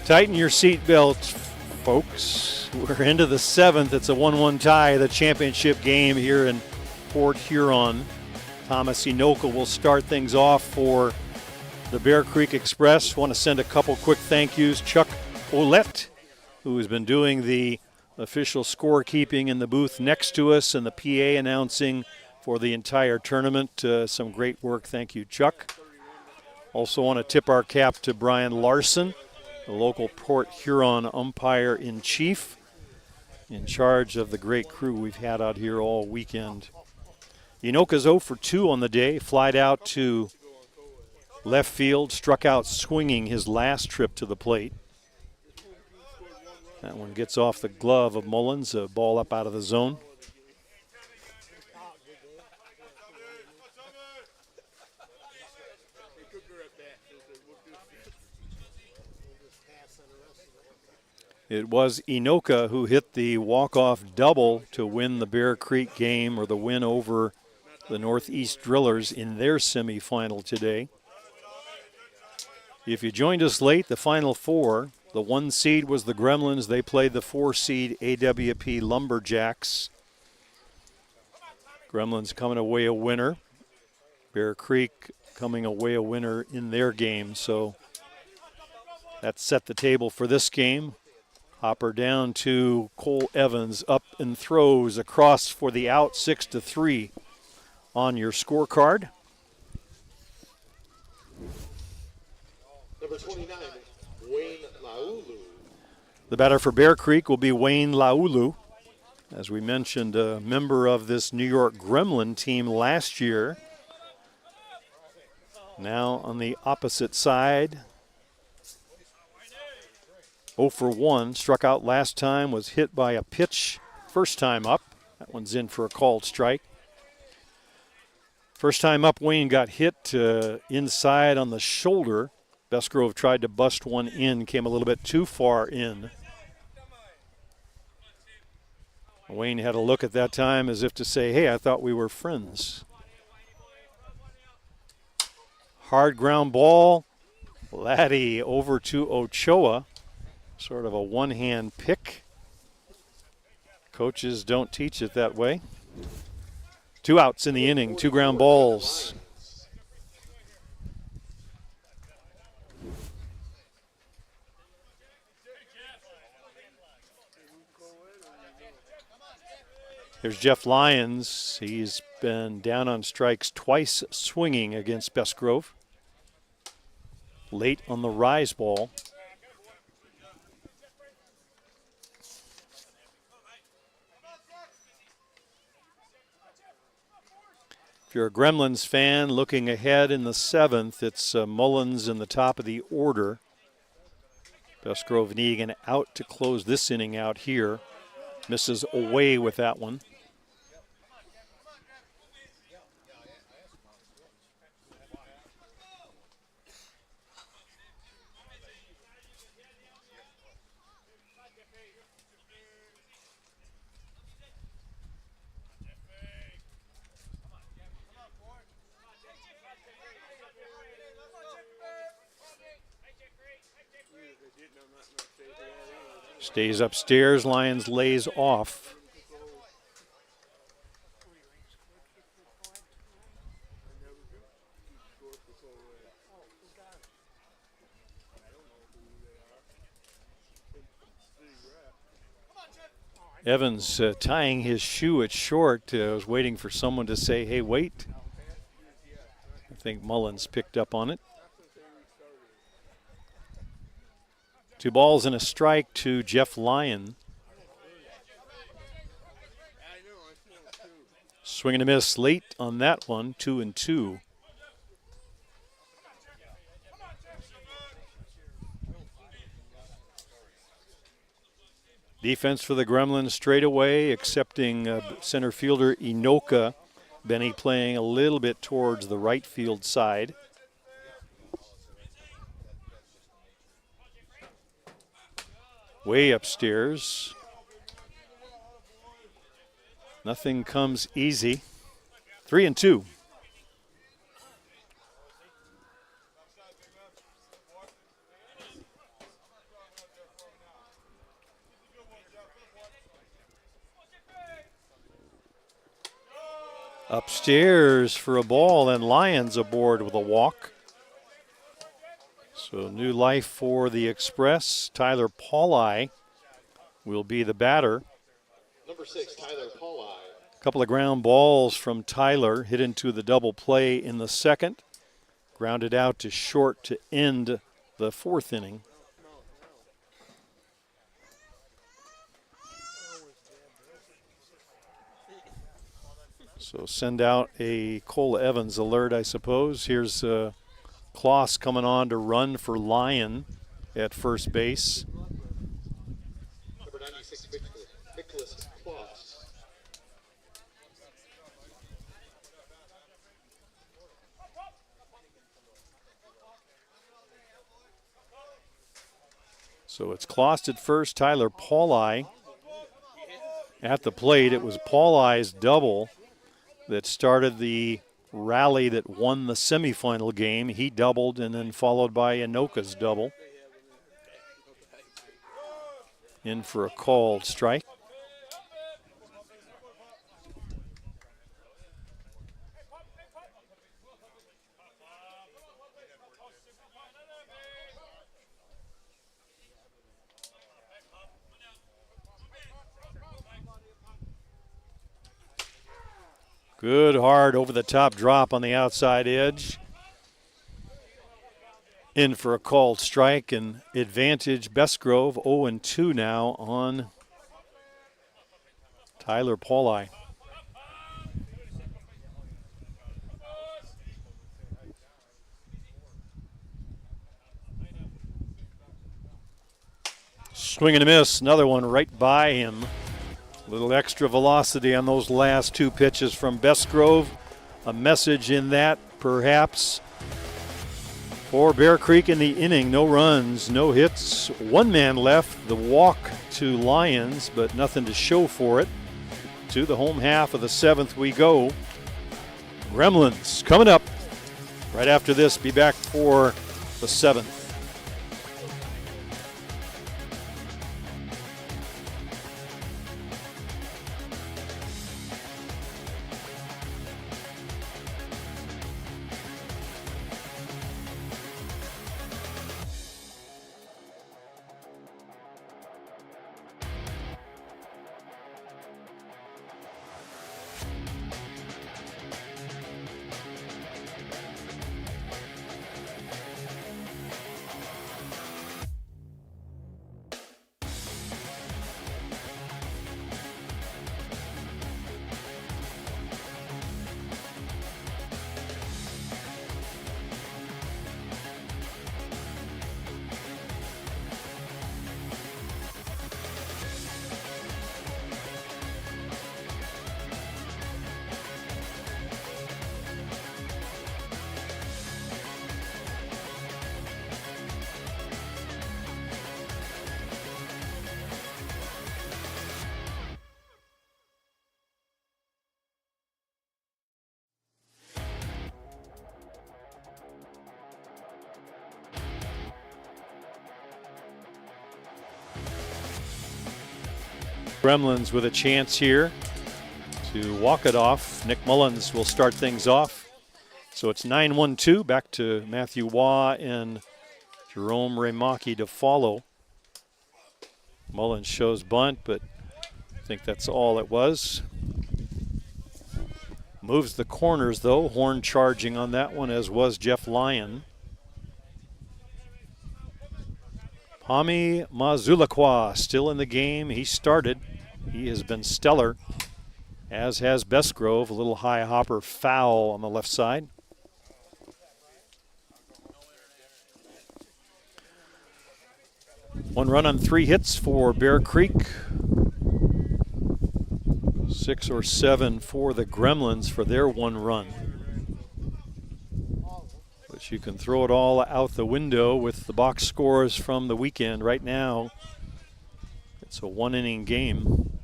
Tighten your seatbelts, folks. We're into the 7th. It's a 1-1 tie, the championship game here in Port Huron. Thomas Inoka will start things off for the Bear Creek Express. Want to send a couple quick thank yous. Chuck Olette, who has been doing the official scorekeeping in the booth next to us and the PA announcing for the entire tournament. Some great work. Thank you, Chuck. Also want to tip our cap to Brian Larson, the local Port Huron umpire-in-chief, in charge of the great crew we've had out here all weekend. Inoka's 0 for 2 on the day, flied out to left field, struck out swinging his last trip to the plate. That one gets off the glove of Mullins, a ball up out of the zone. It was Inoka who hit the walk-off double to win the Bear Creek game, or the win over the Northeast Drillers in their semifinal today. If you joined us late, the Final Four, the 1 seed was the Gremlins. They played the 4 seed AWP Lumberjacks. Gremlins coming away a winner. Bear Creek coming away a winner in their game. So that set the table for this game. Hopper down to Cole Evans, up and throws across for the out, 6-3 on your scorecard. Number 29, Wayne Laulu. The batter for Bear Creek will be Wayne Laulu. As we mentioned, a member of this New York Gremlin team last year. Now on the opposite side. 0 for 1, struck out last time, was hit by a pitch first time up. That one's in for a called strike. First time up, Wayne got hit inside on the shoulder. Bestgrove tried to bust one in, came a little bit too far in. Wayne had a look at that time as if to say, hey, I thought we were friends. Hard ground ball. Laddie over to Ochoa. Sort of a one-hand pick. Coaches don't teach it that way. 2 outs in the inning, 2 ground balls. Here's Jeff Lyons. He's been down on strikes twice swinging against Bestgrove. Late on the rise ball. If you're a Gremlins fan looking ahead in the 7th, it's Mullins in the top of the order. Bestgrove needing an out to close this inning out here. Misses away with that one. Stays upstairs, Lyons lays off. Evans tying his shoe at short. Was waiting for someone to say, hey, wait. I think Mullins picked up on it. 2 balls and a strike to Jeff Lyon. Swing and a miss late on that one, 2-2. Defense for the Gremlins straight away, accepting center fielder Inoka. Benny playing a little bit towards the right field side. Way upstairs. Nothing comes easy. 3-2. Upstairs for a ball, and Lions aboard with a walk. So new life for the Express. Tyler Pauli will be the batter. Number 6, Tyler Pauli. A couple of ground balls from Tyler hit into the double play in the second. Grounded out to short to end the 4th inning. So send out a Cole Evans alert, I suppose. Here's Kloss coming on to run for Lyon at first base. Number 96, Nicholas Kloss. So it's Kloss at first, Tyler Pauli at the plate. It was Pauli's double that started the rally that won the semifinal game. He doubled, and then followed by Inoka's double. In for a called strike. Good hard over the top drop on the outside edge. In for a called strike, and advantage Bestgrove 0-2 now on Tyler Pauli. Swing and a miss, another one right by him. A little extra velocity on those last 2 pitches from Bestgrove. A message in that, perhaps, for Bear Creek in the inning. No runs, no hits, 1 man left. The walk to Lions, but nothing to show for it. To the home half of the 7th we go. Gremlins coming up right after this. Be back for the 7th. Gremlins with a chance here to walk it off. Nick Mullins will start things off. So it's 9-1-2. Back to Matthew Waugh and Jerome Remaki to follow. Mullins shows bunt, but I think that's all it was. Moves the corners, though. Horn charging on that one, as was Jeff Lyon. Pami Mazulakwa still in the game. He started. He has been stellar, as has Bestgrove. A little high hopper foul on the left side. One run on 3 hits for Bear Creek. 6 or 7 for the Gremlins for their 1 run. But you can throw it all out the window with the box scores from the weekend. Right now, it's a 1-inning game.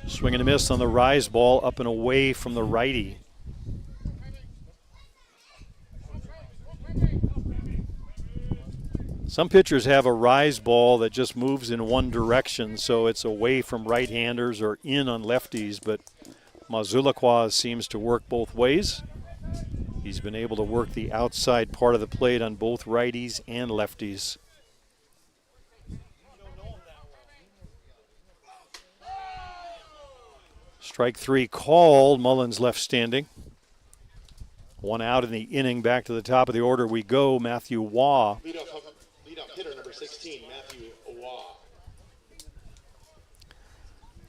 Swing and a miss on the rise ball, up and away from the righty. Some pitchers have a rise ball that just moves in one direction, so it's away from right-handers or in on lefties, but Mazulakwa seems to work both ways. He's been able to work the outside part of the plate on both righties and lefties. Strike 3 called. Mullins left standing. 1 out in the inning. Back to the top of the order we go. Matthew Waugh. Leadoff hitter number 16, Matthew Waugh.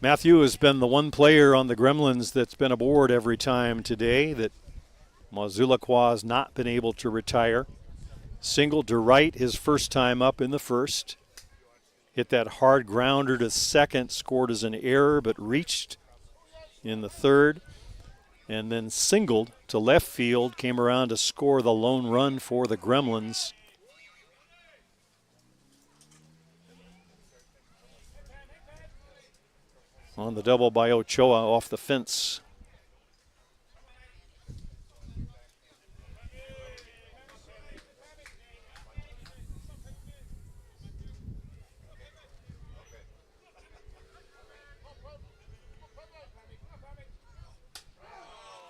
Matthew has been the one player on the Gremlins that's been aboard every time today that Mazulakwa has not been able to retire. Singled to right his first time up in the first. Hit that hard grounder to second, scored as an error, but reached in the third. And then singled to left field, came around to score the lone run for the Gremlins. On the double by Ochoa off the fence.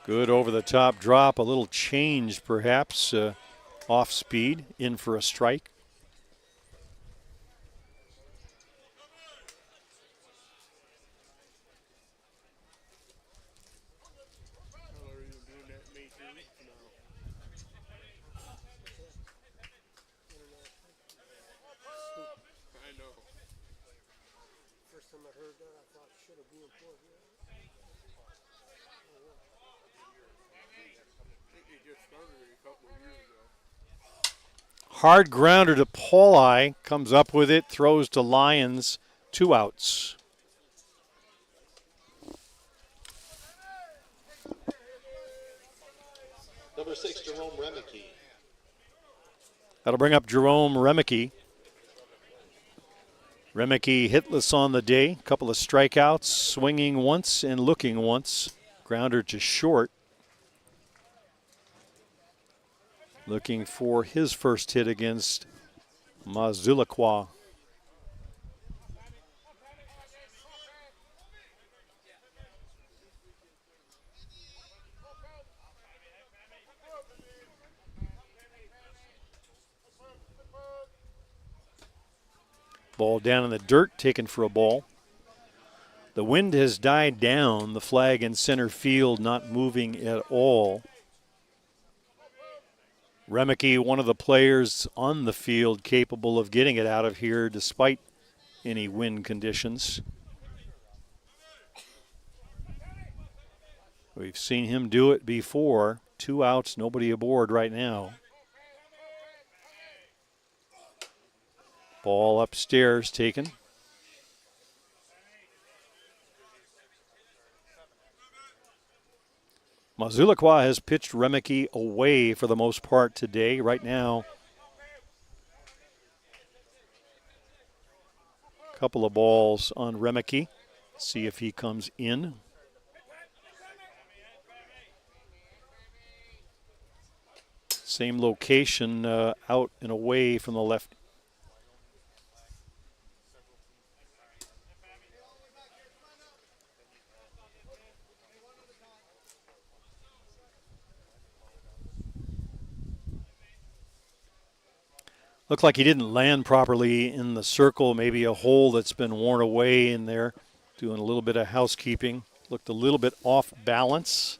Good over-the-top drop, a little change perhaps, off speed, in for a strike. Hard grounder to Pauli, comes up with it, throws to Lyons, 2 outs. Number 6, Jerome Remicke. That'll bring up Jerome Remicke. Remicke hitless on the day, couple of strikeouts, swinging once and looking once. Grounder to short. Looking for his first hit against Mazulakwa. Ball down in the dirt, taken for a ball. The wind has died down. The flag in center field not moving at all. Remicke, one of the players on the field capable of getting it out of here despite any wind conditions. We've seen him do it before. 2 outs, nobody aboard right now. Ball upstairs taken. Mazulakwa has pitched Remicke away for the most part today. Right now, a couple of balls on Remicke. See if he comes in. Same location, out and away from the left. Looked like he didn't land properly in the circle, maybe a hole that's been worn away in there. doing a little bit of housekeeping. Looked a little bit off balance.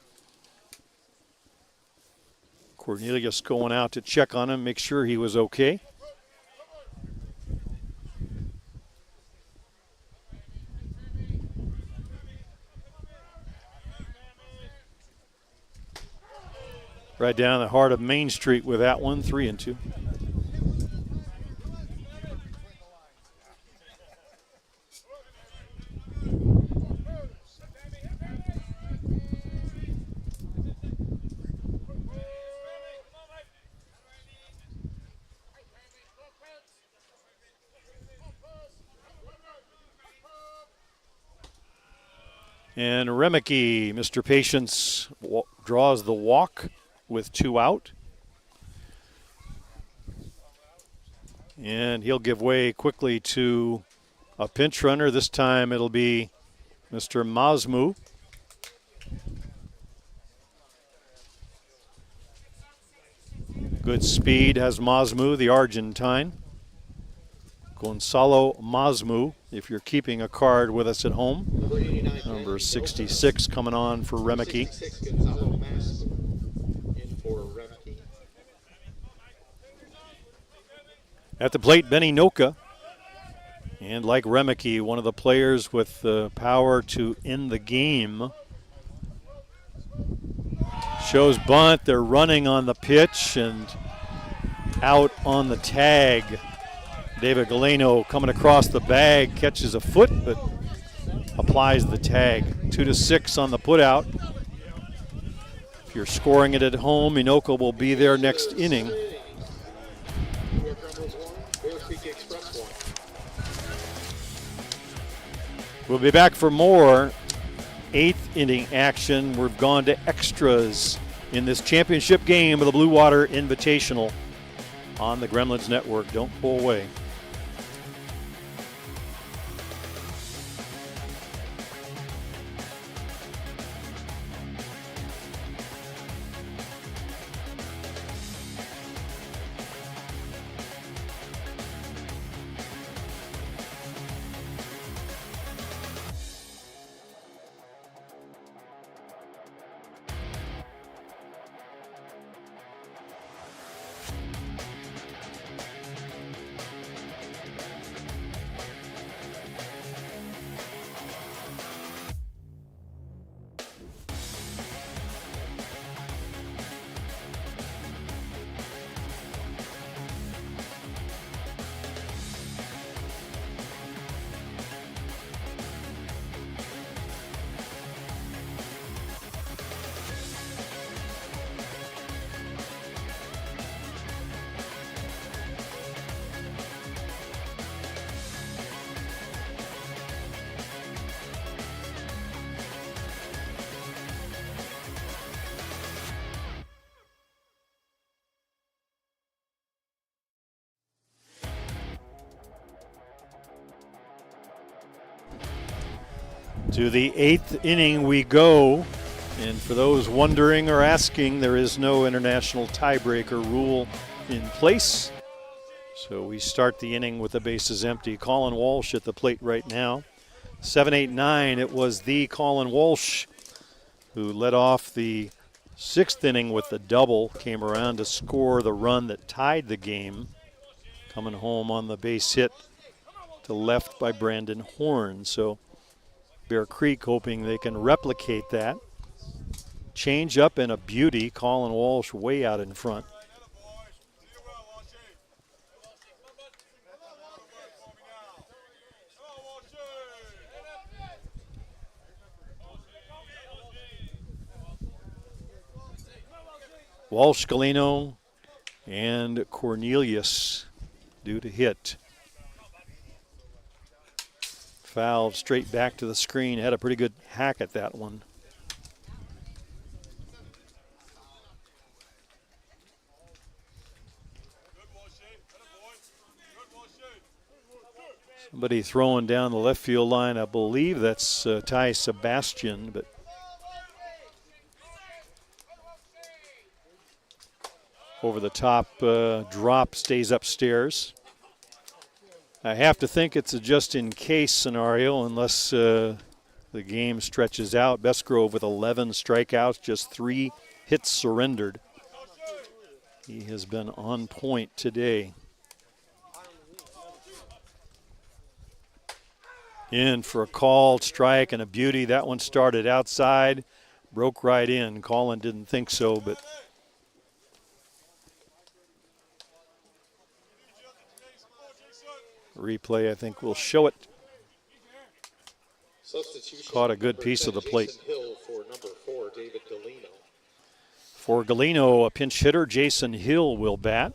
Cornelius going out to check on him, make sure he was okay. Right down the heart of Main Street with that one, 3-2. And Remeke, Mr. Patience, draws the walk with 2 out. And he'll give way quickly to a pinch runner. This time it'll be Mr. Mazmu. Good speed has Mazmu, the Argentine. Gonzalo Mazmu, if you're keeping a card with us at home. Number 66 coming on for Remeke. At the plate, Benny Noka. And like Remeke, one of the players with the power to end the game. Shows bunt. They're running on the pitch and out on the tag. David Galeno coming across the bag, catches a foot, but applies the tag. 2-6 on the putout. If you're scoring it at home, Inoka will be there next inning. We'll be back for more 8th inning action. We've gone to extras in this championship game of the Blue Water Invitational on the Gremlins Network. Don't pull away. To the 8th inning we go, and for those wondering or asking, there is no international tiebreaker rule in place. So we start the inning with the bases empty. Colin Walsh at the plate right now. 7-8-9, it was the Colin Walsh who led off the 6th inning with the double, came around to score the run that tied the game, coming home on the base hit to left by Brandon Horn. So Bear Creek hoping they can replicate that. Change up and a beauty. Colin Walsh way out in front. Walsh, Galeno, and Cornelius due to hit. Foul straight back to the screen. Had a pretty good hack at that one. Somebody throwing down the left field line. I believe that's Ty Sebastian, but over the top drop stays upstairs. I have to think it's a just-in-case scenario unless the game stretches out. Bestgrove with 11 strikeouts, just 3 hits surrendered. He has been on point today. In for a called strike and a beauty. That one started outside, broke right in. Colin didn't think so, but replay, I think, will show it. Caught a good piece of the plate. Hill for number 4, David Galino. For Galino, a pinch hitter, Jason Hill will bat.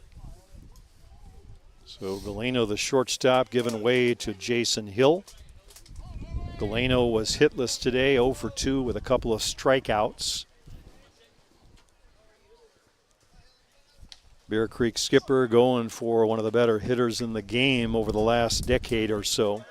So Galino, the shortstop, given way to Jason Hill. Galeno was hitless today, 0 for 2 with a couple of strikeouts. Bear Creek skipper going for one of the better hitters in the game over the last decade or so.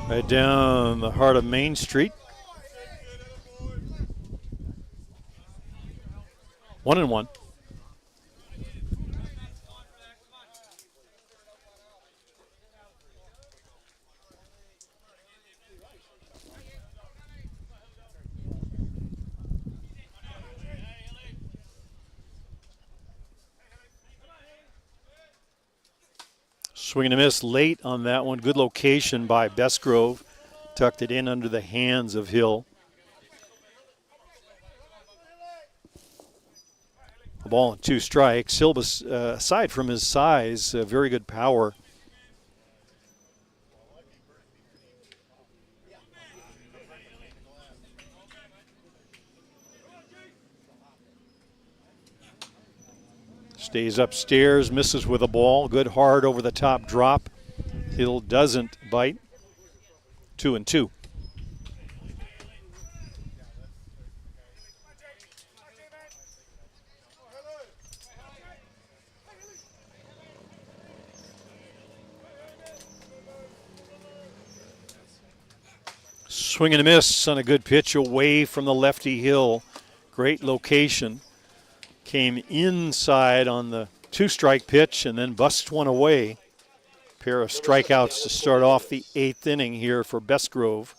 Right down the heart of Main Street. 1-1. Swing and a miss late on that one. Good location by Bestgrove. Tucked it in under the hands of Hill. A ball and 2 strikes. Hill, aside from his size, very good power. Stays upstairs, misses with a ball. Good hard over the top drop. Hill doesn't bite. 2-2. Swing and a miss on a good pitch away from the lefty Hill. Great location. Came inside on the 2-strike pitch and then busts one away. Pair of strikeouts to start off the 8th inning here for Bestgrove.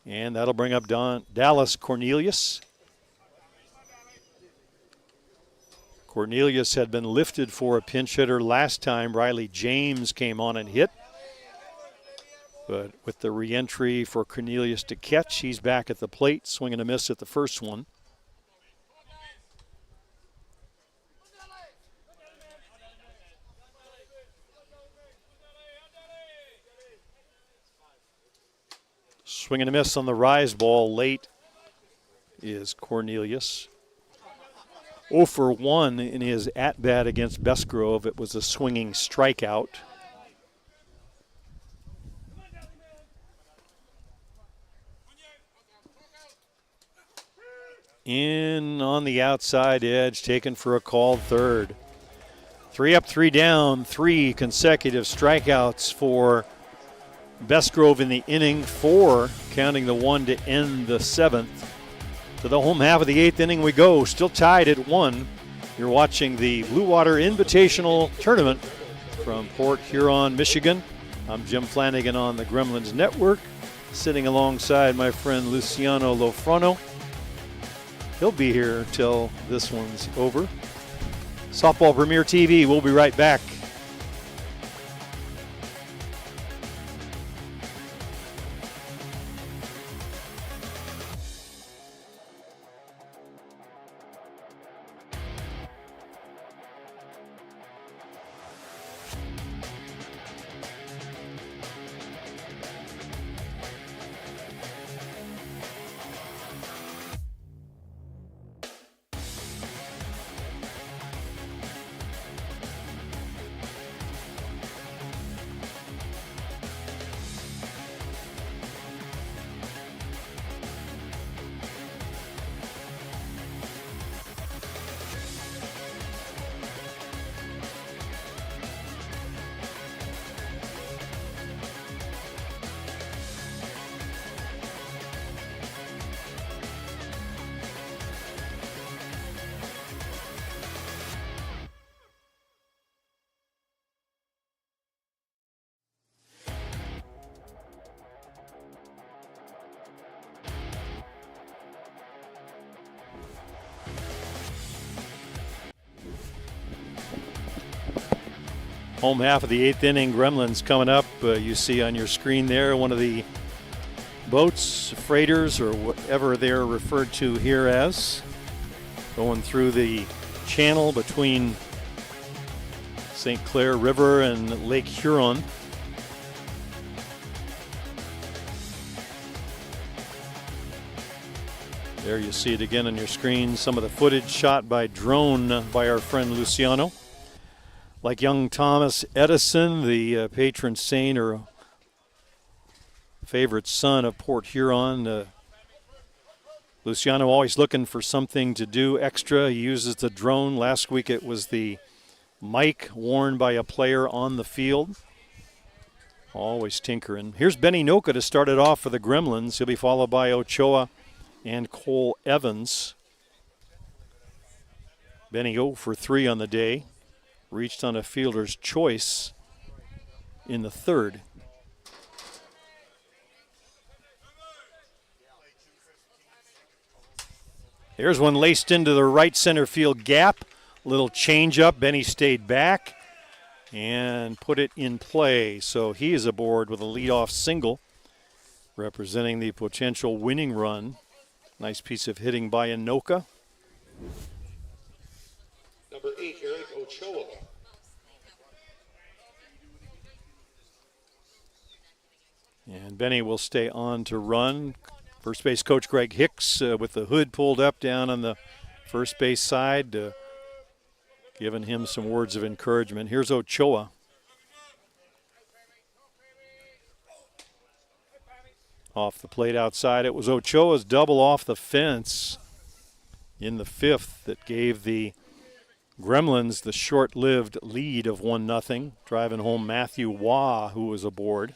And that'll bring up Dallas Cornelius. Cornelius had been lifted for a pinch hitter last time. Riley James came on and hit. But with the re-entry for Cornelius to catch, he's back at the plate, swing and a miss at the first one. Swing and a miss on the rise ball late is Cornelius. 0 for 1 in his at-bat against Bestgrove. It was a swinging strikeout. In on the outside edge, taken for a called third. 3 up, 3 down, 3 consecutive strikeouts for Bestgrove in the inning. 4, counting the 1 to end the 7th. To the home half of the 8th inning we go, still tied at 1. You're watching the Blue Water Invitational Tournament from Port Huron, Michigan. I'm Jim Flanagan on the Gremlins Network, sitting alongside my friend Luciano Lofrano. He'll be here until this one's over. Softball Premier TV, we'll be right back. Home half of the 8th inning. Gremlins coming up. You see on your screen there one of the boats, freighters, or whatever they're referred to here as, going through the channel between St. Clair River and Lake Huron. There you see it again on your screen. Some of the footage shot by drone by our friend Luciano. Like young Thomas Edison, the patron saint or favorite son of Port Huron. Luciano always looking for something to do extra. He uses the drone. Last week it was the mic worn by a player on the field. Always tinkering. Here's Benny Noka to start it off for the Gremlins. He'll be followed by Ochoa and Cole Evans. Benny 0 for 3 on the day. Reached on a fielder's choice in the third. Here's one laced into the right center field gap. Little change up. Benny stayed back and put it in play. So he is aboard with a leadoff single, representing the potential winning run. Nice piece of hitting by Anoka. Number 8, Eric Ochoa. And Benny will stay on to run. First base coach Greg Hicks with the hood pulled up down on the first base side, giving him some words of encouragement. Here's Ochoa. Off the plate outside. It was Ochoa's double off the fence in the 5th that gave the Gremlins the short-lived lead of 1-0, driving home Matthew Waugh, who was aboard.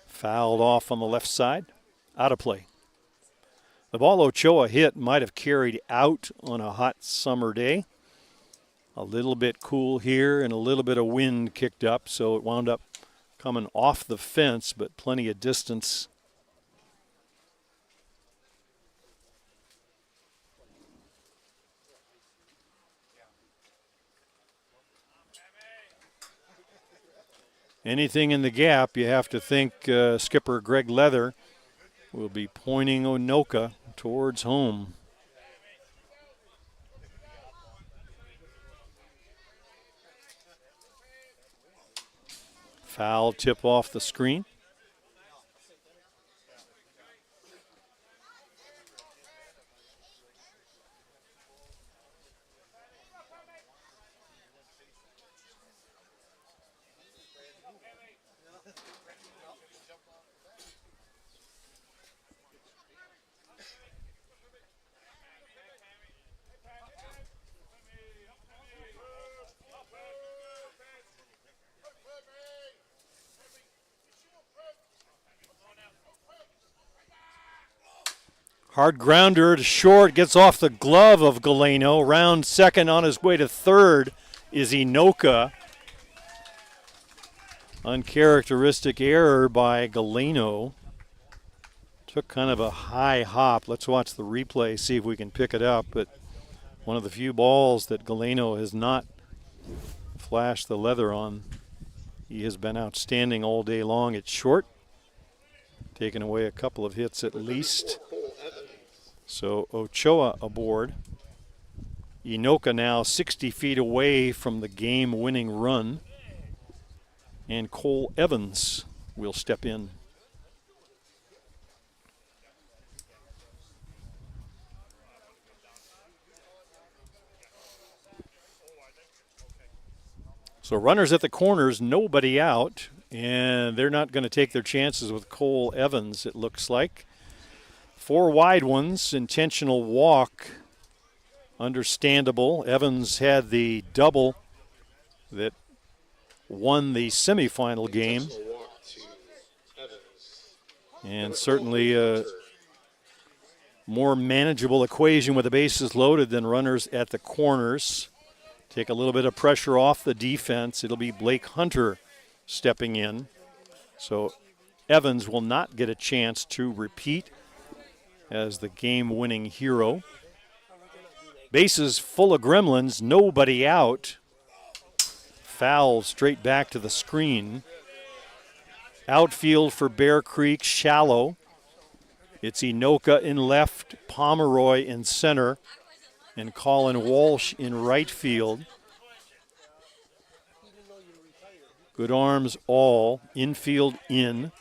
Fouled off on the left side, out of play. The ball Ochoa hit might have carried out on a hot summer day. A little bit cool here and a little bit of wind kicked up, so it wound up coming off the fence, but plenty of distance. Anything in the gap, you have to think skipper Greg Leather will be pointing Anoka towards home. Foul tip off the screen. Hard grounder to short, gets off the glove of Galeno. Round second, on his way to third is Anoka. Uncharacteristic error by Galeno. Took kind of a high hop. Let's watch the replay, see if we can pick it up. But one of the few balls that Galeno has not flashed the leather on. He has been outstanding all day long at short. Taking away a couple of hits at least. So Ochoa aboard. Anoka now 60 feet away from the game-winning run. And Cole Evans will step in. So runners at the corners, nobody out. And they're not going to take their chances with Cole Evans, it looks like. 4 wide ones, intentional walk, understandable. Evans had the double that won the semifinal game. And certainly a more manageable equation with the bases loaded than runners at the corners. Take a little bit of pressure off the defense. It'll be Blake Hunter stepping in. So Evans will not get a chance to repeat as the game-winning hero. Bases full of Gremlins, nobody out. Foul straight back to the screen. Outfield for Bear Creek, shallow. It's Inoka in left, Pomeroy in center, and Colin Walsh in right field. Good arms all, infield in.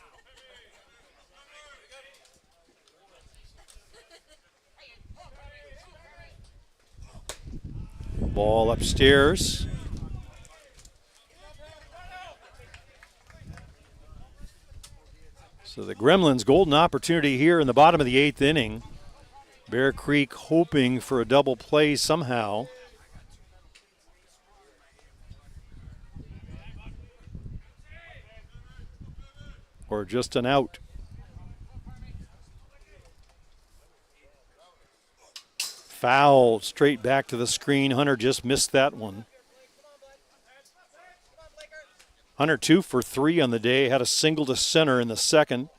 Ball upstairs. So the Gremlins golden opportunity here in the bottom of the 8th inning. Bear Creek hoping for a double play somehow. Or just an out. Foul straight back to the screen. Hunter just missed that one. Hunter 2 for 3 on the day. Had a single to center in the second.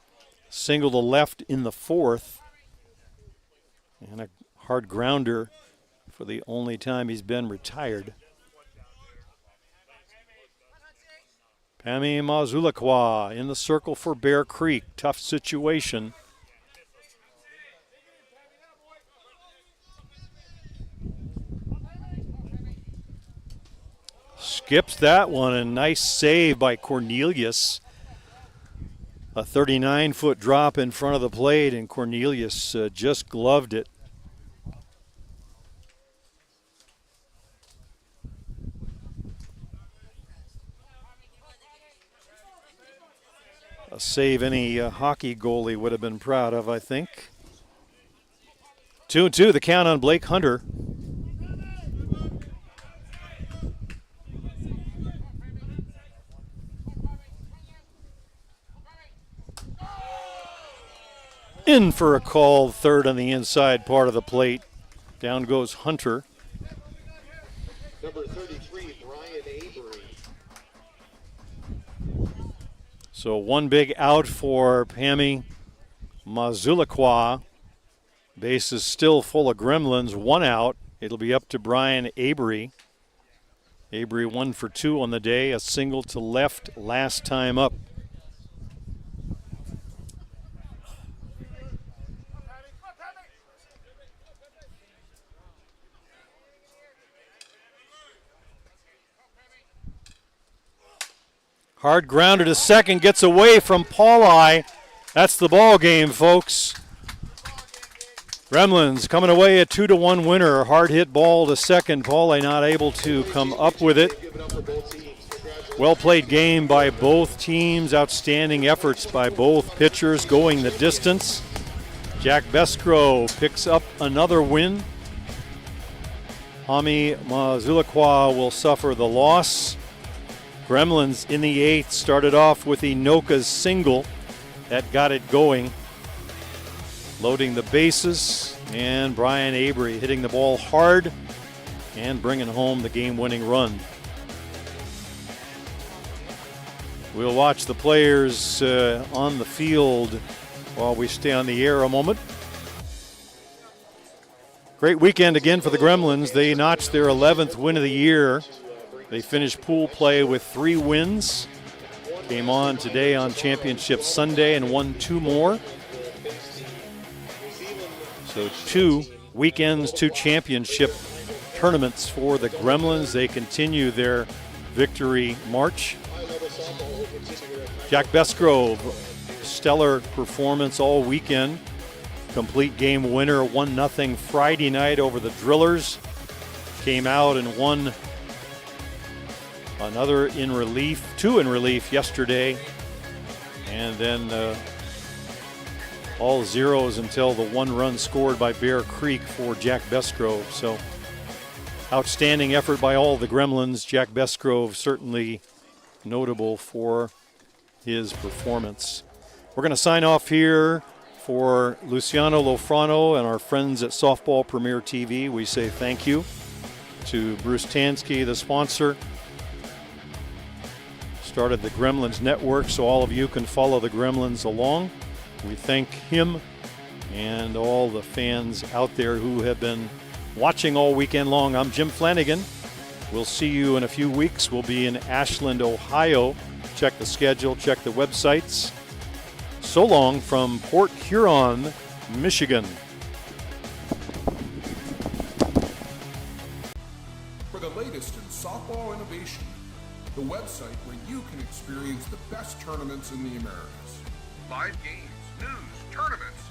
Single to left in the fourth. And a hard grounder for the only time he's been retired. Pami Mazulakwa in the circle for Bear Creek. Tough situation. Skips that one, and nice save by Cornelius. A 39-foot drop in front of the plate, and Cornelius just gloved it. A save any hockey goalie would have been proud of, I think. 2-2, the count on Blake Hunter. In for a call, third on the inside part of the plate. Down goes Hunter. Number 33, Brian Avery. So one big out for Pami Mazulakwa. Base is still full of Gremlins. One out. It'll be up to Brian Avery. Avery 1 for 2 on the day. A single to left last time up. Hard grounder to second, gets away from Pauli. That's the ball game, folks. Gremlins coming away a 2-1 winner. Hard hit ball to second. Pauli not able to come up with it. Well played game by both teams. Outstanding efforts by both pitchers going the distance. Jack Beskro picks up another win. Pami Mazulakwa will suffer the loss. Gremlins in the 8th started off with Inoka's single that got it going. Loading the bases, and Brian Avery hitting the ball hard and bringing home the game-winning run. We'll watch the players on the field while we stay on the air a moment. Great weekend again for the Gremlins. They notched their 11th win of the year. They finished pool play with 3 wins. Came on today on Championship Sunday and won 2 more. So 2 weekends, 2 championship tournaments for the Gremlins. They continue their victory march. Jack Besgrove, stellar performance all weekend. Complete game winner, 1-0 Friday night over the Drillers. Came out and won another in relief, 2 in relief yesterday, and then all zeros until the 1 run scored by Bear Creek for Jack Besgrove. So outstanding effort by all the Gremlins. Jack Besgrove certainly notable for his performance. We're going to sign off here for Luciano Lofrano and our friends at Softball Premier TV. We say thank you to Bruce Tansky, the sponsor. Started the Gremlins Network so all of you can follow the Gremlins along. We thank him and all the fans out there who have been watching all weekend long. I'm Jim Flanagan. We'll see you in a few weeks. We'll be in Ashland, Ohio. Check the schedule, check the websites. So long from Port Huron, Michigan. For the latest in softball innovation, the website where you can experience the best tournaments in the Americas. Live games, news, tournaments,